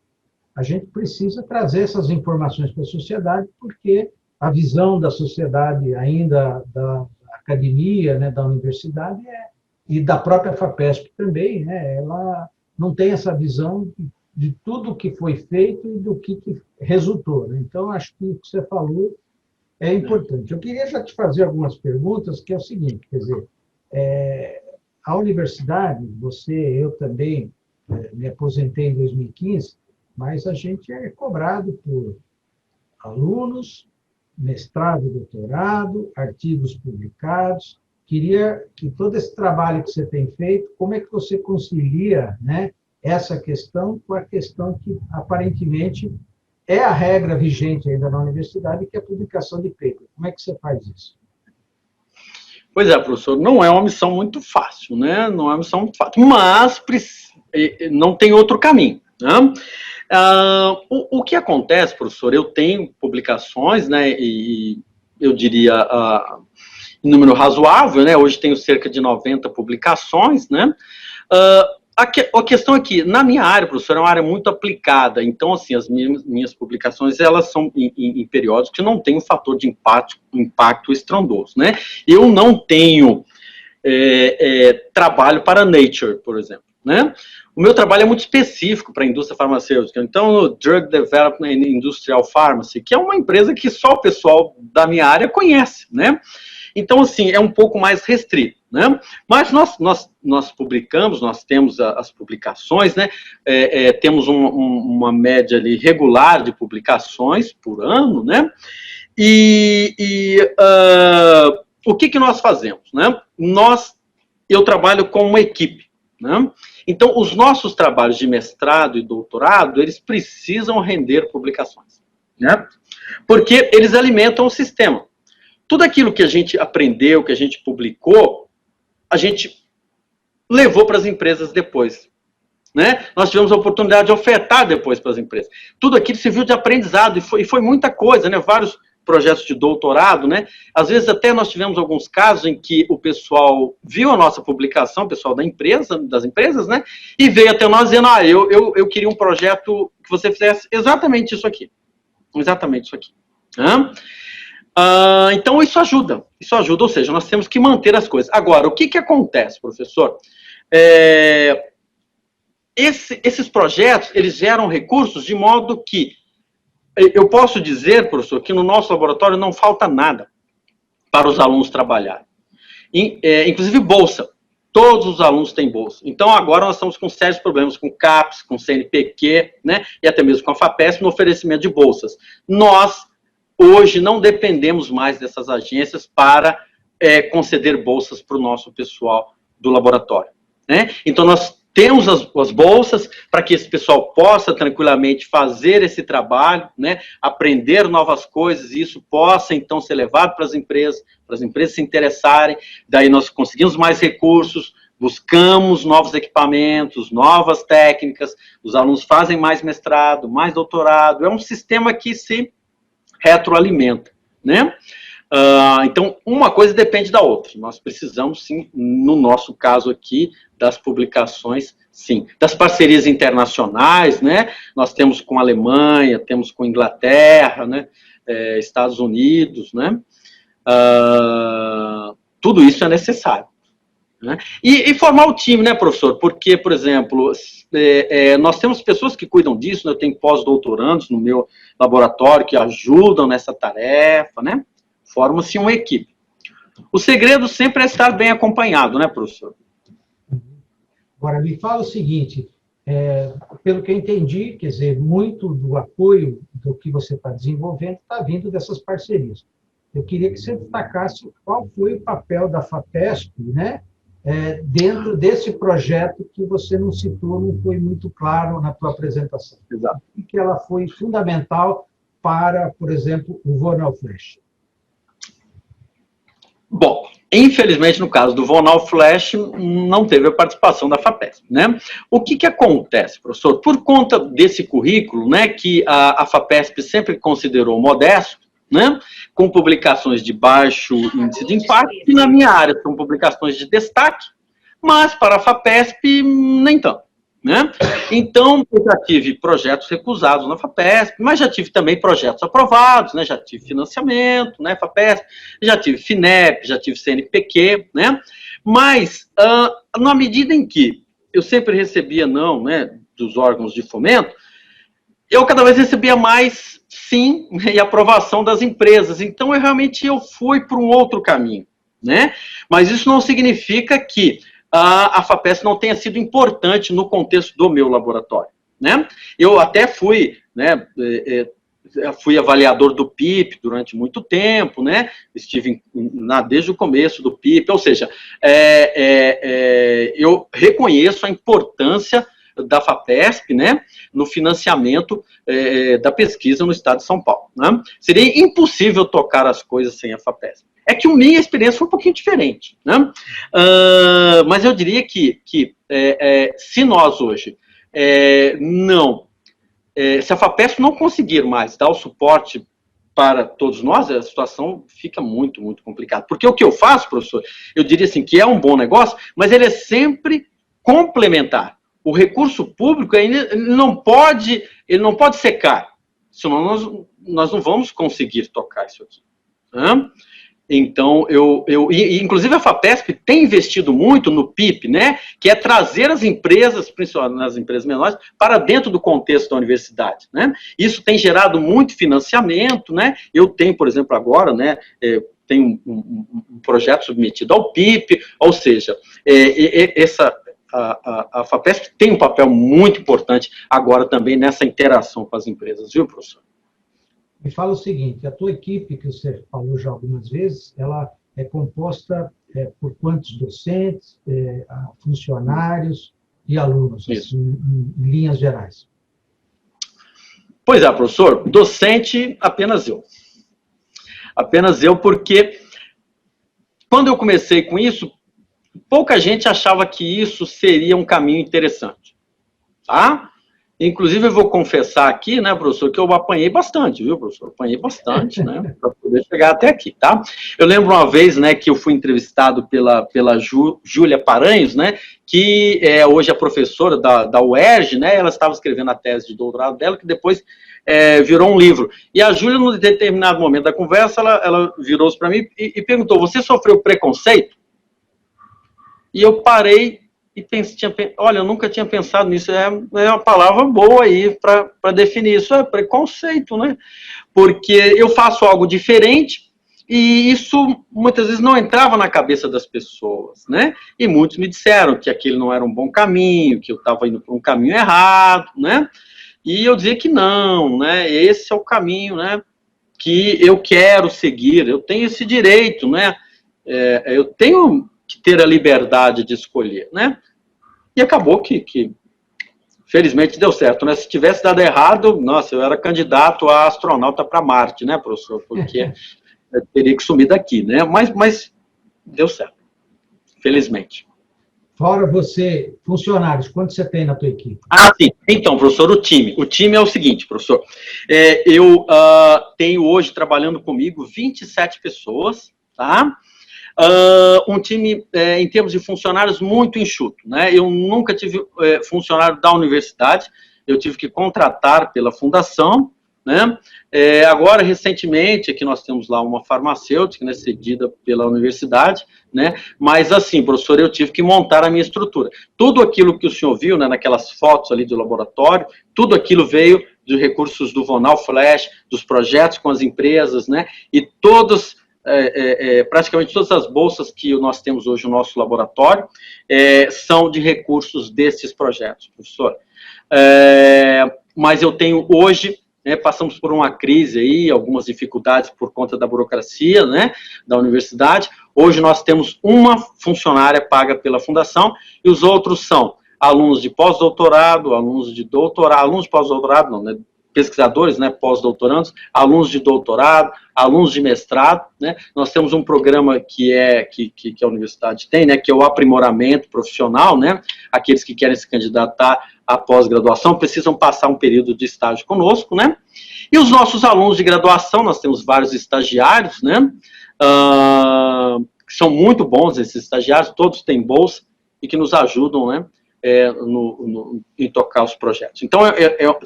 a gente precisa trazer essas informações para a sociedade, porque a visão da sociedade ainda, da academia, né, da universidade, e da própria FAPESP também, né, ela não tem essa visão de tudo que foi feito e do que resultou. Né? Então, acho que o que você falou é importante. Eu queria já te fazer algumas perguntas, que é o seguinte, quer dizer, a universidade, eu também me aposentei em 2015, mas a gente é cobrado por alunos, mestrado, doutorado, artigos publicados. Queria que todo esse trabalho que você tem feito, como é que você concilia, né, essa questão com a questão que, aparentemente, é a regra vigente ainda na universidade, que é a publicação de paper. Como é que você faz isso? Pois é, professor, não é uma missão muito fácil, né? Não é uma missão muito fácil, mas não tem outro caminho, né? O que acontece, professor, eu tenho publicações, né, e eu diria em número razoável, né, hoje tenho cerca de 90 publicações, né, a questão é que, na minha área, professor, é uma área muito aplicada, então, assim, as minhas publicações, elas são em períodos que não tem um fator de impacto estrondoso, né, eu não tenho trabalho para Nature, por exemplo, né, o meu trabalho é muito específico para a indústria farmacêutica. Então, o Drug Development and Industrial Pharmacy, que é uma empresa que só o pessoal da minha área conhece, né? Então, assim, é um pouco mais restrito, né? Mas nós publicamos, nós temos as publicações, né? Temos uma média ali regular de publicações por ano, né? O que nós fazemos, né? Eu trabalho com uma equipe, né? Então, os nossos trabalhos de mestrado e doutorado, eles precisam render publicações, né? Porque eles alimentam o sistema. Tudo aquilo que a gente aprendeu, que a gente publicou, a gente levou para as empresas depois, né? Nós tivemos a oportunidade de ofertar depois para as empresas. Tudo aquilo serviu de aprendizado, e foi muita coisa, né? Vários projetos de doutorado, né? Às vezes até nós tivemos alguns casos em que o pessoal viu a nossa publicação, o pessoal das empresas, né? E veio até nós dizendo, eu queria um projeto que você fizesse exatamente isso aqui. Exatamente isso aqui. Então isso ajuda, ou seja, nós temos que manter as coisas. Agora, o que acontece, professor? Esses projetos, eles geram recursos de modo que eu posso dizer, professor, que no nosso laboratório não falta nada para os alunos trabalharem. Inclusive bolsa. Todos os alunos têm bolsa. Então, agora nós estamos com sérios problemas com CAPES, com CNPq, né, e até mesmo com a FAPESP no oferecimento de bolsas. Nós, hoje, não dependemos mais dessas agências para conceder bolsas para o nosso pessoal do laboratório, né? Então, nós temos as bolsas para que esse pessoal possa tranquilamente fazer esse trabalho, né, aprender novas coisas, e isso possa, então, ser levado para as empresas se interessarem. Daí nós conseguimos mais recursos, buscamos novos equipamentos, novas técnicas, os alunos fazem mais mestrado, mais doutorado, é um sistema que se retroalimenta, né? Então, uma coisa depende da outra. Nós precisamos, sim, no nosso caso aqui, das publicações, sim. Das parcerias internacionais, né? Nós temos com a Alemanha, temos com a Inglaterra, né? Estados Unidos, né? Tudo isso é necessário, né? E formar o time, né, professor? Porque, por exemplo, nós temos pessoas que cuidam disso, né? Eu tenho pós-doutorandos no meu laboratório que ajudam nessa tarefa, né? Forma-se uma equipe. O segredo sempre é estar bem acompanhado, né, professor? Agora, me fala o seguinte, pelo que eu entendi, quer dizer, muito do apoio do que você está desenvolvendo está vindo dessas parcerias. Eu queria que você destacasse qual foi o papel da FAPESP, né, dentro desse projeto que você não citou, não foi muito claro na tua apresentação. Exato. E que ela foi fundamental para, por exemplo, o Vonal Flash. Bom, infelizmente, no caso do Vonal Flash, não teve a participação da FAPESP, né? O que acontece, professor? Por conta desse currículo, né, que a FAPESP sempre considerou modesto, né, com publicações de baixo índice de impacto, e na minha área são publicações de destaque, mas para a FAPESP, nem tanto, né? Então, eu já tive projetos recusados na FAPESP, mas já tive também projetos aprovados, né? Já tive financiamento, né, FAPESP, já tive FINEP, já tive CNPq, né? Mas, na medida em que eu sempre recebia não, né, dos órgãos de fomento, eu cada vez recebia mais sim e aprovação das empresas. Então, eu fui para um outro caminho, né? Mas isso não significa que a FAPESP não tenha sido importante no contexto do meu laboratório, né? Eu até fui, né, fui avaliador do PIP durante muito tempo, né? Estive desde o começo do PIP, ou seja, eu reconheço a importância da FAPESP, né, no financiamento da pesquisa no estado de São Paulo, né? Seria impossível tocar as coisas sem a FAPESP. É que a minha experiência foi um pouquinho diferente, né? Mas eu diria que se nós hoje se a FAPESP não conseguir mais dar o suporte para todos nós, a situação fica muito, muito complicada. Porque o que eu faço, professor, eu diria assim, que é um bom negócio, mas ele é sempre complementar. O recurso público ele não pode secar, senão nós não vamos conseguir tocar isso aqui, né? Então, inclusive a FAPESP tem investido muito no PIP, né, que é trazer as empresas, principalmente as empresas menores, para dentro do contexto da universidade, né? Isso tem gerado muito financiamento, né? Eu tenho, por exemplo, agora, né, tenho um projeto submetido ao PIP, ou seja, a FAPESP tem um papel muito importante agora também nessa interação com as empresas, viu, professor? Me fala o seguinte, a tua equipe, que você falou já algumas vezes, ela é composta por quantos docentes, funcionários e alunos, assim, em linhas gerais? Pois é, professor, docente, apenas eu. Apenas eu, porque quando eu comecei com isso, pouca gente achava que isso seria um caminho interessante, tá? Inclusive, eu vou confessar aqui, né, professor, que eu apanhei bastante, viu, professor? Apanhei bastante, né, para poder chegar até aqui, tá? Eu lembro uma vez, né, que eu fui entrevistado pela Júlia Paranhos, né, que hoje é professora da UERJ, né, ela estava escrevendo a tese de doutorado dela, que depois virou um livro. E a Júlia, num determinado momento da conversa, ela virou-se para mim e perguntou, você sofreu preconceito? E eu parei olha, eu nunca tinha pensado nisso, é uma palavra boa aí para definir isso, é preconceito, né? Porque eu faço algo diferente e isso muitas vezes não entrava na cabeça das pessoas, né? E muitos me disseram que aquele não era um bom caminho, que eu estava indo por um caminho errado, né? E eu dizia que não, né? Esse é o caminho, né? Que eu quero seguir, eu tenho esse direito, né? Eu tenho que ter a liberdade de escolher, né? E acabou que felizmente deu certo, né? Se tivesse dado errado, nossa, eu era candidato a astronauta para Marte, né, professor? Porque eu teria que sumir daqui, né? Mas deu certo, felizmente. Fora você, funcionários, quantos você tem na tua equipe? Ah, sim. Então, professor, o time. O time é o seguinte, professor. Eu tenho hoje trabalhando comigo 27 pessoas, tá? Um time, em termos de funcionários, muito enxuto, né? Eu nunca tive funcionário da universidade, eu tive que contratar pela fundação, né? Agora, recentemente, aqui nós temos lá uma farmacêutica, né, cedida pela universidade, né? Mas, assim, professor, eu tive que montar a minha estrutura. Tudo aquilo que o senhor viu, né, naquelas fotos ali do laboratório, tudo aquilo veio dos recursos do Vonal Flash, dos projetos com as empresas, né? E todos... praticamente todas as bolsas que nós temos hoje no nosso laboratório são de recursos desses projetos, professor. Mas eu tenho hoje, passamos por uma crise aí, algumas dificuldades por conta da burocracia, né, da universidade. Hoje nós temos uma funcionária paga pela fundação e os outros são alunos de pós-doutorado, alunos de doutorado, alunos de pós-doutorado não, né, pesquisadores, né, pós-doutorandos, alunos de doutorado, alunos de mestrado, né? Nós temos um programa que a universidade tem, né, que é o aprimoramento profissional, né? Aqueles que querem se candidatar à pós-graduação precisam passar um período de estágio conosco, né? E os nossos alunos de graduação, nós temos vários estagiários, né? Que são muito bons esses estagiários, todos têm bolsa e que nos ajudam, né? Em tocar os projetos. Então,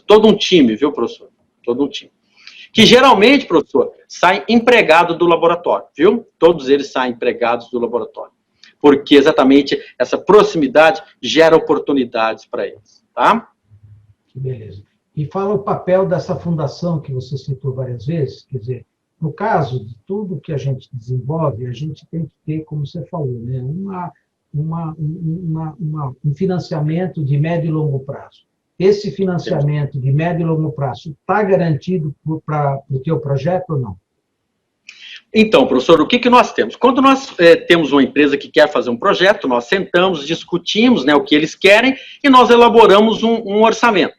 todo um time, viu, professor? Todo um time. Que geralmente, professor, sai empregado do laboratório, viu? Todos eles saem empregados do laboratório. Porque exatamente essa proximidade gera oportunidades para eles, tá? Que beleza. E fala o papel dessa fundação que você citou várias vezes, quer dizer, no caso de tudo que a gente desenvolve, a gente tem que ter, como você falou, né, um financiamento de médio e longo prazo. Esse financiamento de médio e longo prazo está garantido para o teu projeto ou não? Então, professor, o que nós temos? Quando nós temos uma empresa que quer fazer um projeto, nós sentamos, discutimos, né, o que eles querem e nós elaboramos um orçamento.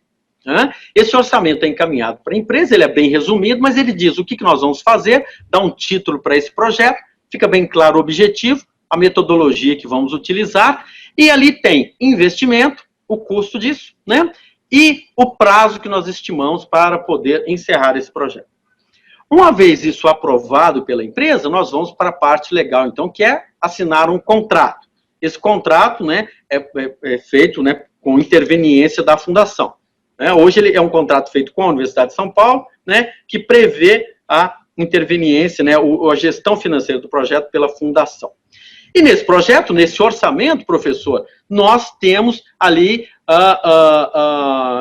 Né? Esse orçamento é encaminhado para a empresa, ele é bem resumido, mas ele diz o que nós vamos fazer, dá um título para esse projeto, fica bem claro o objetivo, a metodologia que vamos utilizar, e ali tem investimento, o custo disso, né? E o prazo que nós estimamos para poder encerrar esse projeto. Uma vez isso aprovado pela empresa, nós vamos para a parte legal, então, que é assinar um contrato. Esse contrato, né, é feito, né, com interveniência da fundação. Né? Hoje ele é um contrato feito com a Universidade de São Paulo, né, que prevê a interveniência, né, a gestão financeira do projeto pela fundação. E nesse projeto, nesse orçamento, professor, nós temos ali,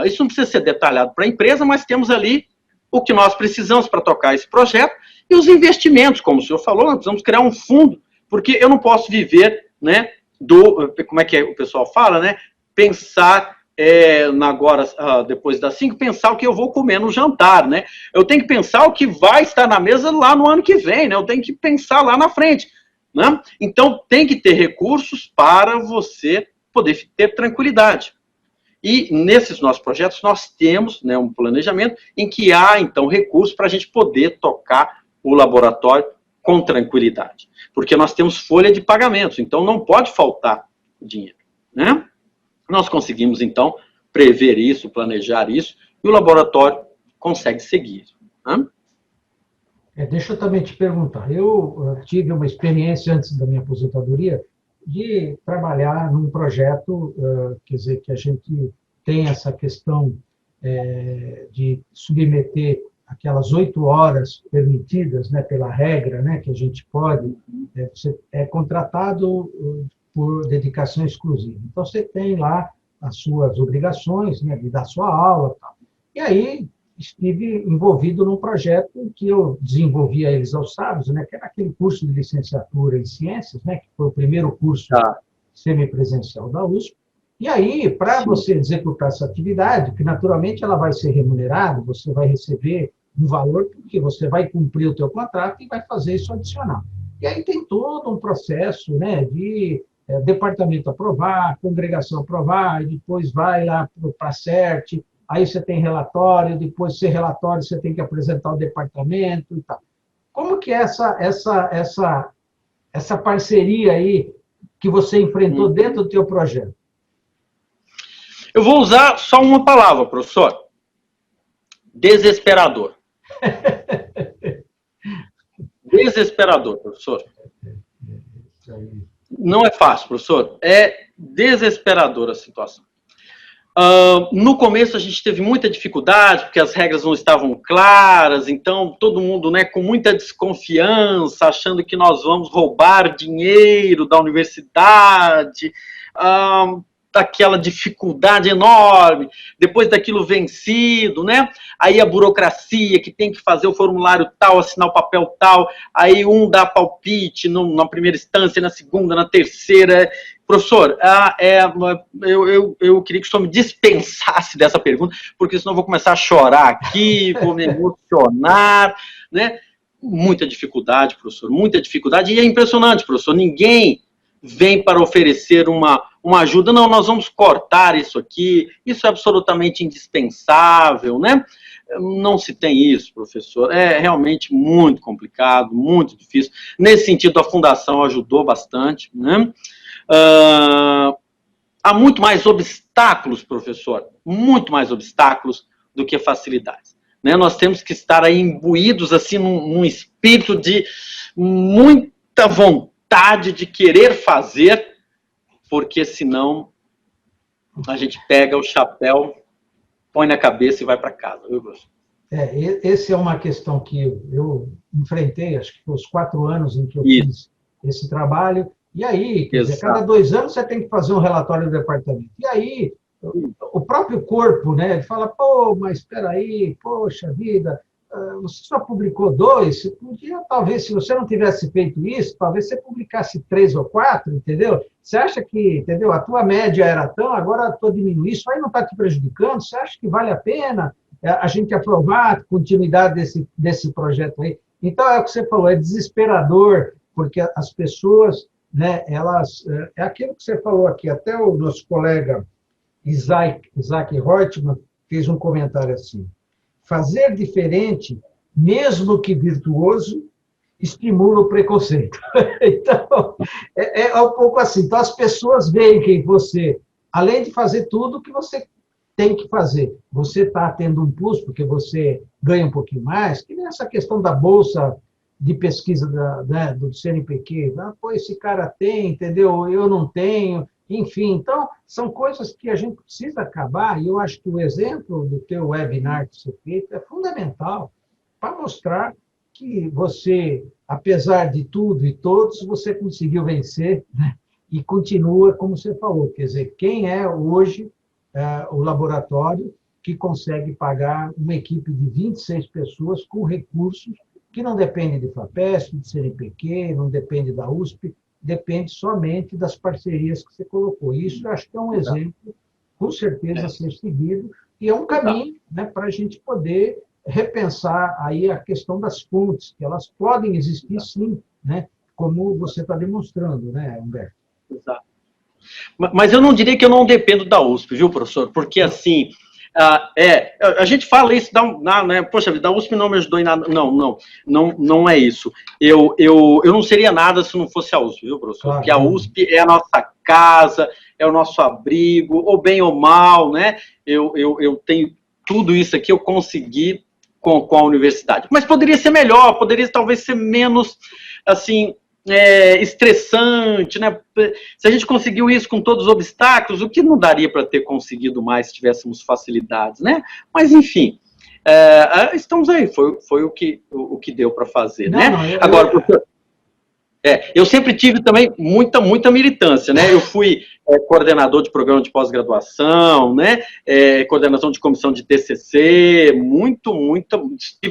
isso não precisa ser detalhado para a empresa, mas temos ali o que nós precisamos para tocar esse projeto e os investimentos, como o senhor falou, nós precisamos criar um fundo, porque eu não posso viver, né, como é que o pessoal fala, né, pensar agora, depois das 5, pensar o que eu vou comer no jantar, né, eu tenho que pensar o que vai estar na mesa lá no ano que vem, né, eu tenho que pensar lá na frente. Né? Então, tem que ter recursos para você poder ter tranquilidade. E nesses nossos projetos, nós temos, né, um planejamento em que há, então, recursos para a gente poder tocar o laboratório com tranquilidade. Porque nós temos folha de pagamentos, então não pode faltar dinheiro. Né? Nós conseguimos, então, prever isso, planejar isso, e o laboratório consegue seguir. Né? Deixa eu também te perguntar. Eu tive uma experiência antes da minha aposentadoria de trabalhar num projeto, quer dizer, que a gente tem essa questão de submeter aquelas 8 horas permitidas, né, pela regra, né, que a gente pode. Você é contratado por dedicação exclusiva. Então, você tem lá as suas obrigações, né, de dar sua aula e tal. E aí, estive envolvido num projeto que eu desenvolvia eles aos sábados, né, que era aquele curso de licenciatura em ciências, né, que foi o primeiro curso semipresencial da USP. E aí, para você executar essa atividade, que naturalmente ela vai ser remunerada, você vai receber um valor, porque você vai cumprir o teu contrato e vai fazer isso adicional. E aí tem todo um processo, né, de departamento aprovar, congregação aprovar, e depois vai lá para a CERT, aí você tem relatório, depois de relatório você tem que apresentar ao departamento e tal. Como que é essa parceria aí que você enfrentou dentro do teu projeto? Eu vou usar só uma palavra, professor. Desesperador. Desesperador, professor. Não é fácil, professor. É desesperadora a situação. No começo a gente teve muita dificuldade, porque as regras não estavam claras, então todo mundo, né, com muita desconfiança, achando que nós vamos roubar dinheiro da universidade, daquela dificuldade enorme, depois daquilo vencido, né? Aí a burocracia que tem que fazer o formulário tal, assinar o papel tal, aí um dá palpite na primeira instância, na segunda, na terceira. Professor, eu queria que o senhor me dispensasse dessa pergunta, porque senão eu vou começar a chorar aqui, vou me emocionar, né? Muita dificuldade, professor, muita dificuldade, e é impressionante, professor, ninguém vem para oferecer uma ajuda, não, nós vamos cortar isso aqui, isso é absolutamente indispensável, né? Não se tem isso, professor, é realmente muito complicado, muito difícil. Nesse sentido, a Fundação ajudou bastante, né? Há muito mais obstáculos, professor, muito mais obstáculos do que facilidades. Né? Nós temos que estar aí imbuídos assim, num espírito de muita vontade de querer fazer, porque senão a gente pega o chapéu, põe na cabeça e vai para casa, viu, professor? Essa é uma questão que eu enfrentei, acho que foi os 4 anos em que eu fiz esse trabalho. E aí, quer dizer, cada 2 anos você tem que fazer um relatório do departamento. E aí, o próprio corpo, né, ele fala, pô, mas espera aí, poxa vida, você só publicou 2, você podia, talvez, se você não tivesse feito isso, talvez você publicasse 3 ou 4, entendeu? Você acha que, entendeu, a tua média era tão, agora a tua diminui, isso aí não está te prejudicando? Você acha que vale a pena a gente aprovar a continuidade desse projeto aí? Então, é o que você falou, é desesperador, porque as pessoas, né, elas, é aquilo que você falou aqui, até o nosso colega Isaac Reutemann fez um comentário assim, fazer diferente, mesmo que virtuoso, estimula o preconceito. Então, é um pouco assim, então as pessoas veem que você, além de fazer tudo o que você tem que fazer, você está tendo um plus, porque você ganha um pouquinho mais, que nem essa questão da bolsa de pesquisa do CNPq, pô, esse cara tem, entendeu? Eu não tenho, enfim. Então, são coisas que a gente precisa acabar, e eu acho que o exemplo do teu webinar que você fez é fundamental para mostrar que você, apesar de tudo e todos, você conseguiu vencer, né? E continua, como você falou, quer dizer, quem é hoje o laboratório que consegue pagar uma equipe de 26 pessoas com recursos que não depende de FAPESP, de CNPq, não depende da USP, depende somente das parcerias que você colocou. Isso eu acho que é um exemplo, com certeza, a ser seguido, e é um caminho, né, para a gente poder repensar aí a questão das fontes, que elas podem existir sim, né, como você está demonstrando, né, Humberto? Exato. Mas eu não diria que eu não dependo da USP, viu, professor? Porque, assim, a gente fala isso, né? Poxa vida, a USP não me ajudou em nada. Não é isso. Eu não seria nada se não fosse a USP, viu, professor? Claro. Porque a USP é a nossa casa, é o nosso abrigo, ou bem ou mal, né? Eu tenho tudo isso aqui, eu consegui com a universidade. Mas poderia ser melhor, poderia talvez ser menos, assim, estressante, né? Se a gente conseguiu isso com todos os obstáculos, o que não daria para ter conseguido mais se tivéssemos facilidades, né? Mas, enfim, estamos aí, foi o que deu para fazer, né? Agora, professor... Eu sempre tive também muita militância, né? Eu fui coordenador de programa de pós-graduação, né? Coordenação de comissão de TCC,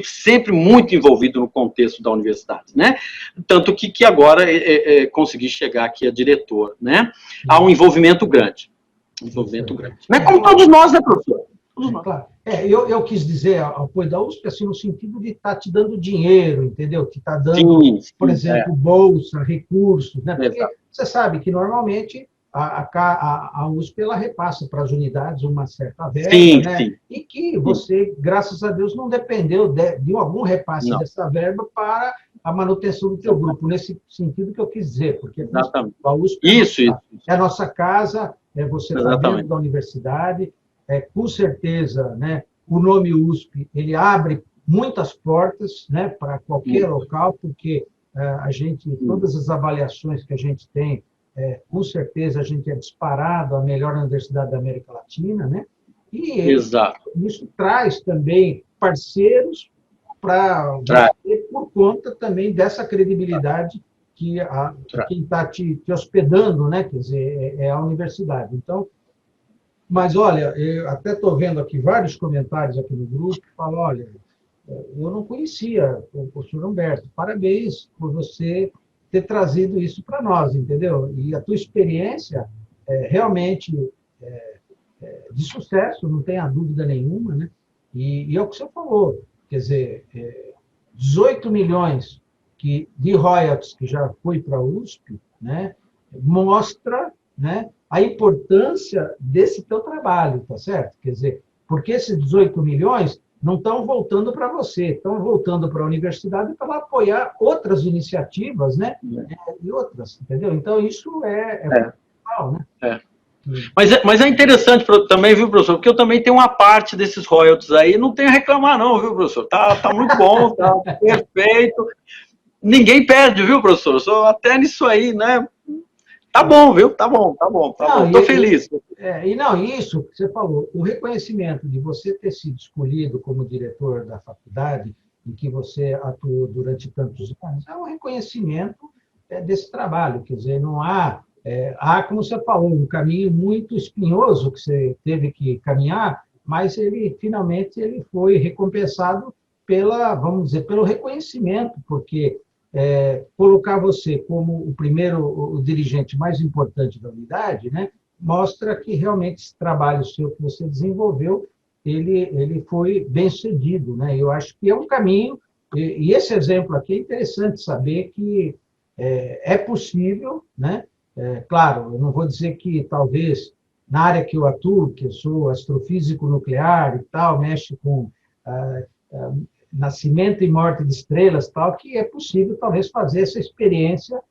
sempre muito envolvido no contexto da universidade, né? Tanto que agora consegui chegar aqui a diretor, né? Há um envolvimento grande. Não é como todos nós, né, professor? Claro. Eu quis dizer apoio da USP assim, no sentido de estar te dando dinheiro, entendeu? Que está dando, sim, por exemplo, bolsa, recursos, né? Porque você sabe que normalmente a USP ela repassa para as unidades uma certa verba, né? Sim. E que você, graças a Deus, não dependeu de algum repasse dessa verba para a manutenção do teu grupo, nesse sentido que eu quis dizer, porque a USP é a nossa casa, você está dentro da universidade. Com certeza, né, o nome USP ele abre muitas portas, né, para qualquer local, porque todas as avaliações que a gente tem, com certeza a gente é disparado a melhor universidade da América Latina, né? E isso traz também parceiros para você, por conta também dessa credibilidade que quem está te hospedando, né, quer dizer, é a universidade. Então, mas, olha, eu até estou vendo aqui vários comentários aqui no grupo que falam, olha, eu não conhecia o professor Humberto, parabéns por você ter trazido isso para nós, entendeu? E a tua experiência realmente de sucesso, não tenha dúvida nenhuma, né? E é o que você falou, quer dizer, 18 milhões de royalties que já foi para a USP, né? Mostra, né, a importância desse teu trabalho, tá certo? Quer dizer, porque esses 18 milhões não estão voltando para você, estão voltando para a universidade para apoiar outras iniciativas, né? E outras, entendeu? Então, isso é fundamental, né? Mas é interessante também, viu, professor? Porque eu também tenho uma parte desses royalties aí, não tenho a reclamar não, viu, professor? Tá muito bom, tá perfeito. Ninguém perde, viu, professor? Só até nisso aí, né? Tá bom, viu? Tá bom. Tô feliz. Isso que você falou, o reconhecimento de você ter sido escolhido como diretor da faculdade, em que você atuou durante tantos anos, é um reconhecimento desse trabalho. Quer dizer, não há, como você falou, um caminho muito espinhoso que você teve que caminhar, mas finalmente ele foi recompensado vamos dizer, pelo reconhecimento, porque colocar você como o dirigente mais importante da unidade, né, mostra que realmente esse trabalho seu que você desenvolveu, ele foi bem sucedido, né? Eu acho que é um caminho, e esse exemplo aqui é interessante saber que é possível, né? Claro, eu não vou dizer que talvez na área que eu atuo, que eu sou astrofísico nuclear e tal, mexe com nascimento e morte de estrelas, tal, que é possível, talvez, fazer essa experiência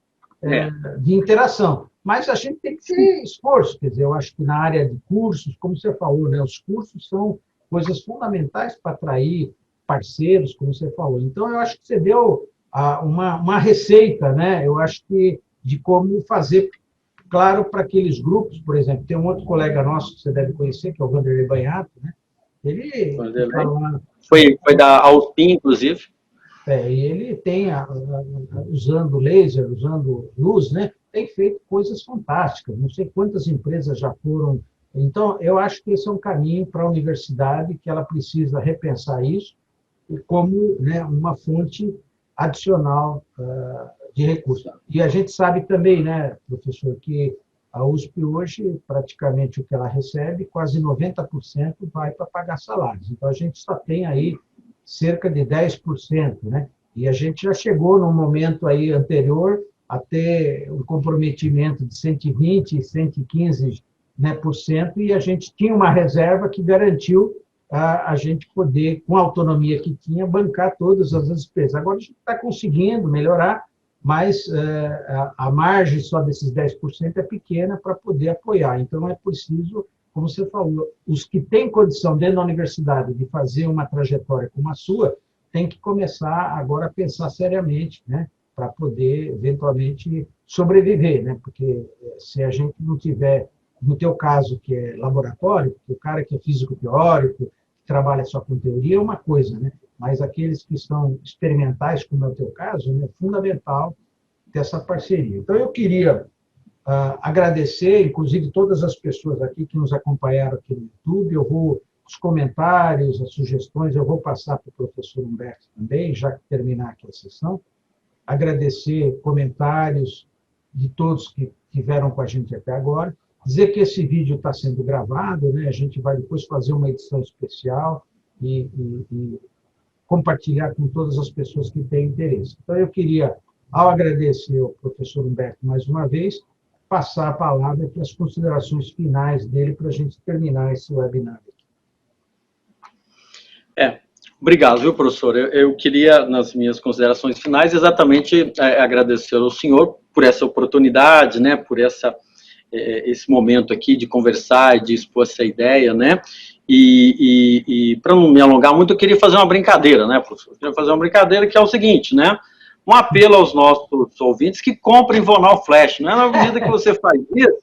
de interação. Mas a gente tem que ter esforço, quer dizer, eu acho que na área de cursos, como você falou, né, os cursos são coisas fundamentais para atrair parceiros, como você falou. Então, eu acho que você deu uma receita, né, eu acho que de como fazer, claro, para aqueles grupos, por exemplo, tem um outro colega nosso que você deve conhecer, que é o Vanderlei Banhato, né, ele foi da Alpin, inclusive. E ele tem, usando laser, usando luz, né, tem feito coisas fantásticas. Não sei quantas empresas já foram. Então, eu acho que esse é um caminho para a universidade, que ela precisa repensar isso como, né, uma fonte adicional de recursos. E a gente sabe também, né, professor, que a USP hoje, praticamente o que ela recebe, quase 90% vai para pagar salários. Então, a gente só tem aí cerca de 10%, né? E a gente já chegou num momento aí anterior a ter um comprometimento de 120%, 115%, né, por cento, e a gente tinha uma reserva que garantiu a gente poder, com a autonomia que tinha, bancar todas as despesas. Agora a gente está conseguindo melhorar, mas a margem só desses 10% é pequena para poder apoiar. Então, é preciso, como você falou, os que têm condição dentro da universidade de fazer uma trajetória como a sua, tem que começar agora a pensar seriamente, né, para poder, eventualmente, sobreviver, né? Porque se a gente não tiver, no teu caso, que é laboratório, o cara que é físico teórico, que trabalha só com teoria, é uma coisa, né? Mas aqueles que são experimentais, como é o teu caso, é fundamental ter essa parceria. Então, eu queria agradecer, inclusive, todas as pessoas aqui que nos acompanharam aqui no YouTube. Os comentários, as sugestões, eu vou passar para o professor Humberto também, já que terminar aqui a sessão. Agradecer comentários de todos que estiveram com a gente até agora. Dizer que esse vídeo está sendo gravado, né? A gente vai depois fazer uma edição especial e compartilhar com todas as pessoas que têm interesse. Então, eu queria, ao agradecer ao professor Humberto mais uma vez, passar a palavra para as considerações finais dele para a gente terminar esse webinar. Obrigado, viu, professor? Eu queria, nas minhas considerações finais, exatamente agradecer ao senhor por essa oportunidade, né, por esse momento aqui de conversar e de expor essa ideia, né, e para não me alongar muito, eu queria fazer uma brincadeira, né, professor? Eu queria fazer uma brincadeira que é o seguinte, né, um apelo aos nossos ouvintes que comprem Vonal Flash, né, na medida que você faz isso,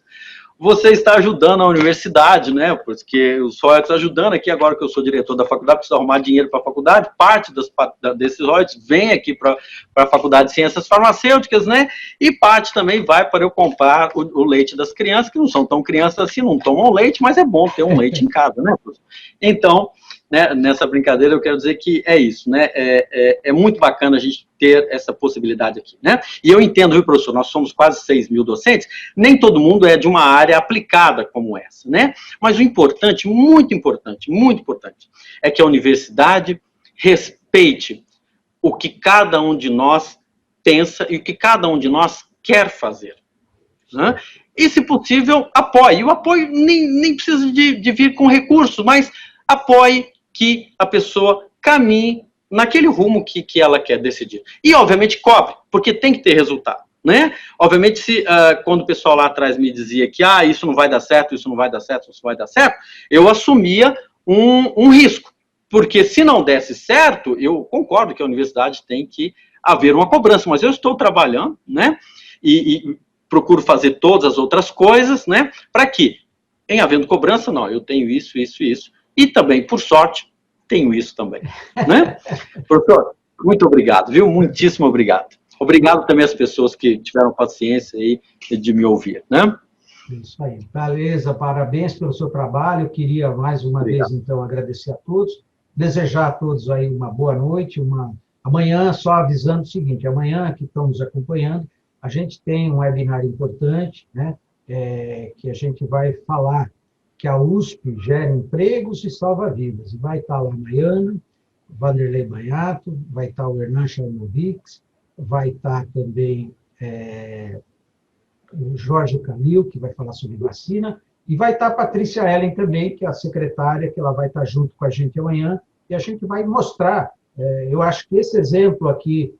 você está ajudando a universidade, né? Porque os royalties ajudando aqui, agora que eu sou diretor da faculdade, preciso arrumar dinheiro para a faculdade, parte desses royalties vem aqui para a Faculdade de Ciências Farmacêuticas, né? E parte também vai para eu comprar o leite das crianças, que não são tão crianças assim, não tomam leite, mas é bom ter um leite em casa, né, professor? Então, né, nessa brincadeira eu quero dizer que é isso, né? É muito bacana a gente ter essa possibilidade aqui, né? E eu entendo, viu, professor, nós somos quase 6 mil docentes, nem todo mundo é de uma área aplicada como essa, né? Mas o importante, muito importante, é que a universidade respeite o que cada um de nós pensa e o que cada um de nós quer fazer, né? E, se possível, apoie. O apoio nem precisa de vir com recursos, mas apoie que a pessoa caminhe naquele rumo que ela quer decidir. E, obviamente, cobre, porque tem que ter resultado, né? Obviamente, quando o pessoal lá atrás me dizia que isso não vai dar certo, isso não vai dar certo, isso vai dar certo, eu assumia um risco, porque se não desse certo, eu concordo que a universidade tem que haver uma cobrança, mas eu estou trabalhando, né? E procuro fazer todas as outras coisas, né? Para que, em havendo cobrança, não, eu tenho isso, isso e isso, e também, por sorte, tenho isso também, né? Professor, muito obrigado, viu? Muitíssimo obrigado. Obrigado também às pessoas que tiveram paciência aí de me ouvir, né? Isso aí. Beleza, parabéns pelo seu trabalho. Eu queria, mais uma vez, então, agradecer a todos, desejar a todos aí uma boa noite, amanhã, só avisando o seguinte, amanhã, que estão nos acompanhando, a gente tem um webinar importante, né? Que a gente vai falar que a USP gera empregos e salva vidas. E vai estar lá a Maiana, Vanderlei Banhato, vai estar o Hernan Charnovics, vai estar também o Jorge Camil, que vai falar sobre vacina, e vai estar a Patrícia Ellen também, que é a secretária, que ela vai estar junto com a gente amanhã, e a gente vai mostrar. Eu acho que esse exemplo aqui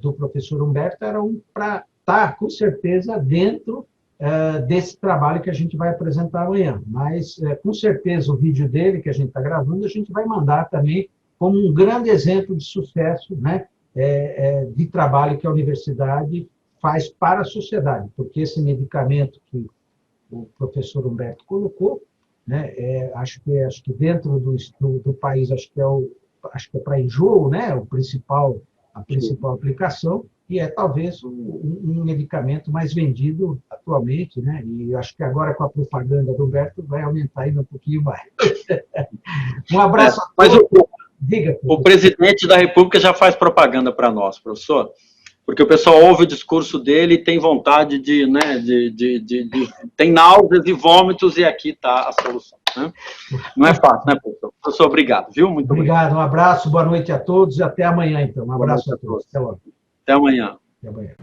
do professor Humberto era para estar, com certeza, dentro desse trabalho que a gente vai apresentar amanhã. Mas, com certeza, o vídeo dele, que a gente está gravando, a gente vai mandar também como um grande exemplo de sucesso, né, de trabalho que a universidade faz para a sociedade, porque esse medicamento que o professor Humberto colocou, né, acho que dentro do país, acho que é para enjoo, né, a principal aplicação, e talvez um medicamento mais vendido atualmente, né? E acho que agora com a propaganda do Humberto vai aumentar ainda um pouquinho mais. Um abraço a todos. Mas diga, o presidente da República já faz propaganda para nós, professor, porque o pessoal ouve o discurso dele e tem vontade tem náuseas e vômitos, e aqui está a solução, né? Não é fácil, né, professor? Professor, obrigado, viu? Muito obrigado. Um abraço, boa noite a todos e até amanhã, então. Um abraço a todos. Até logo. Até amanhã. Até amanhã.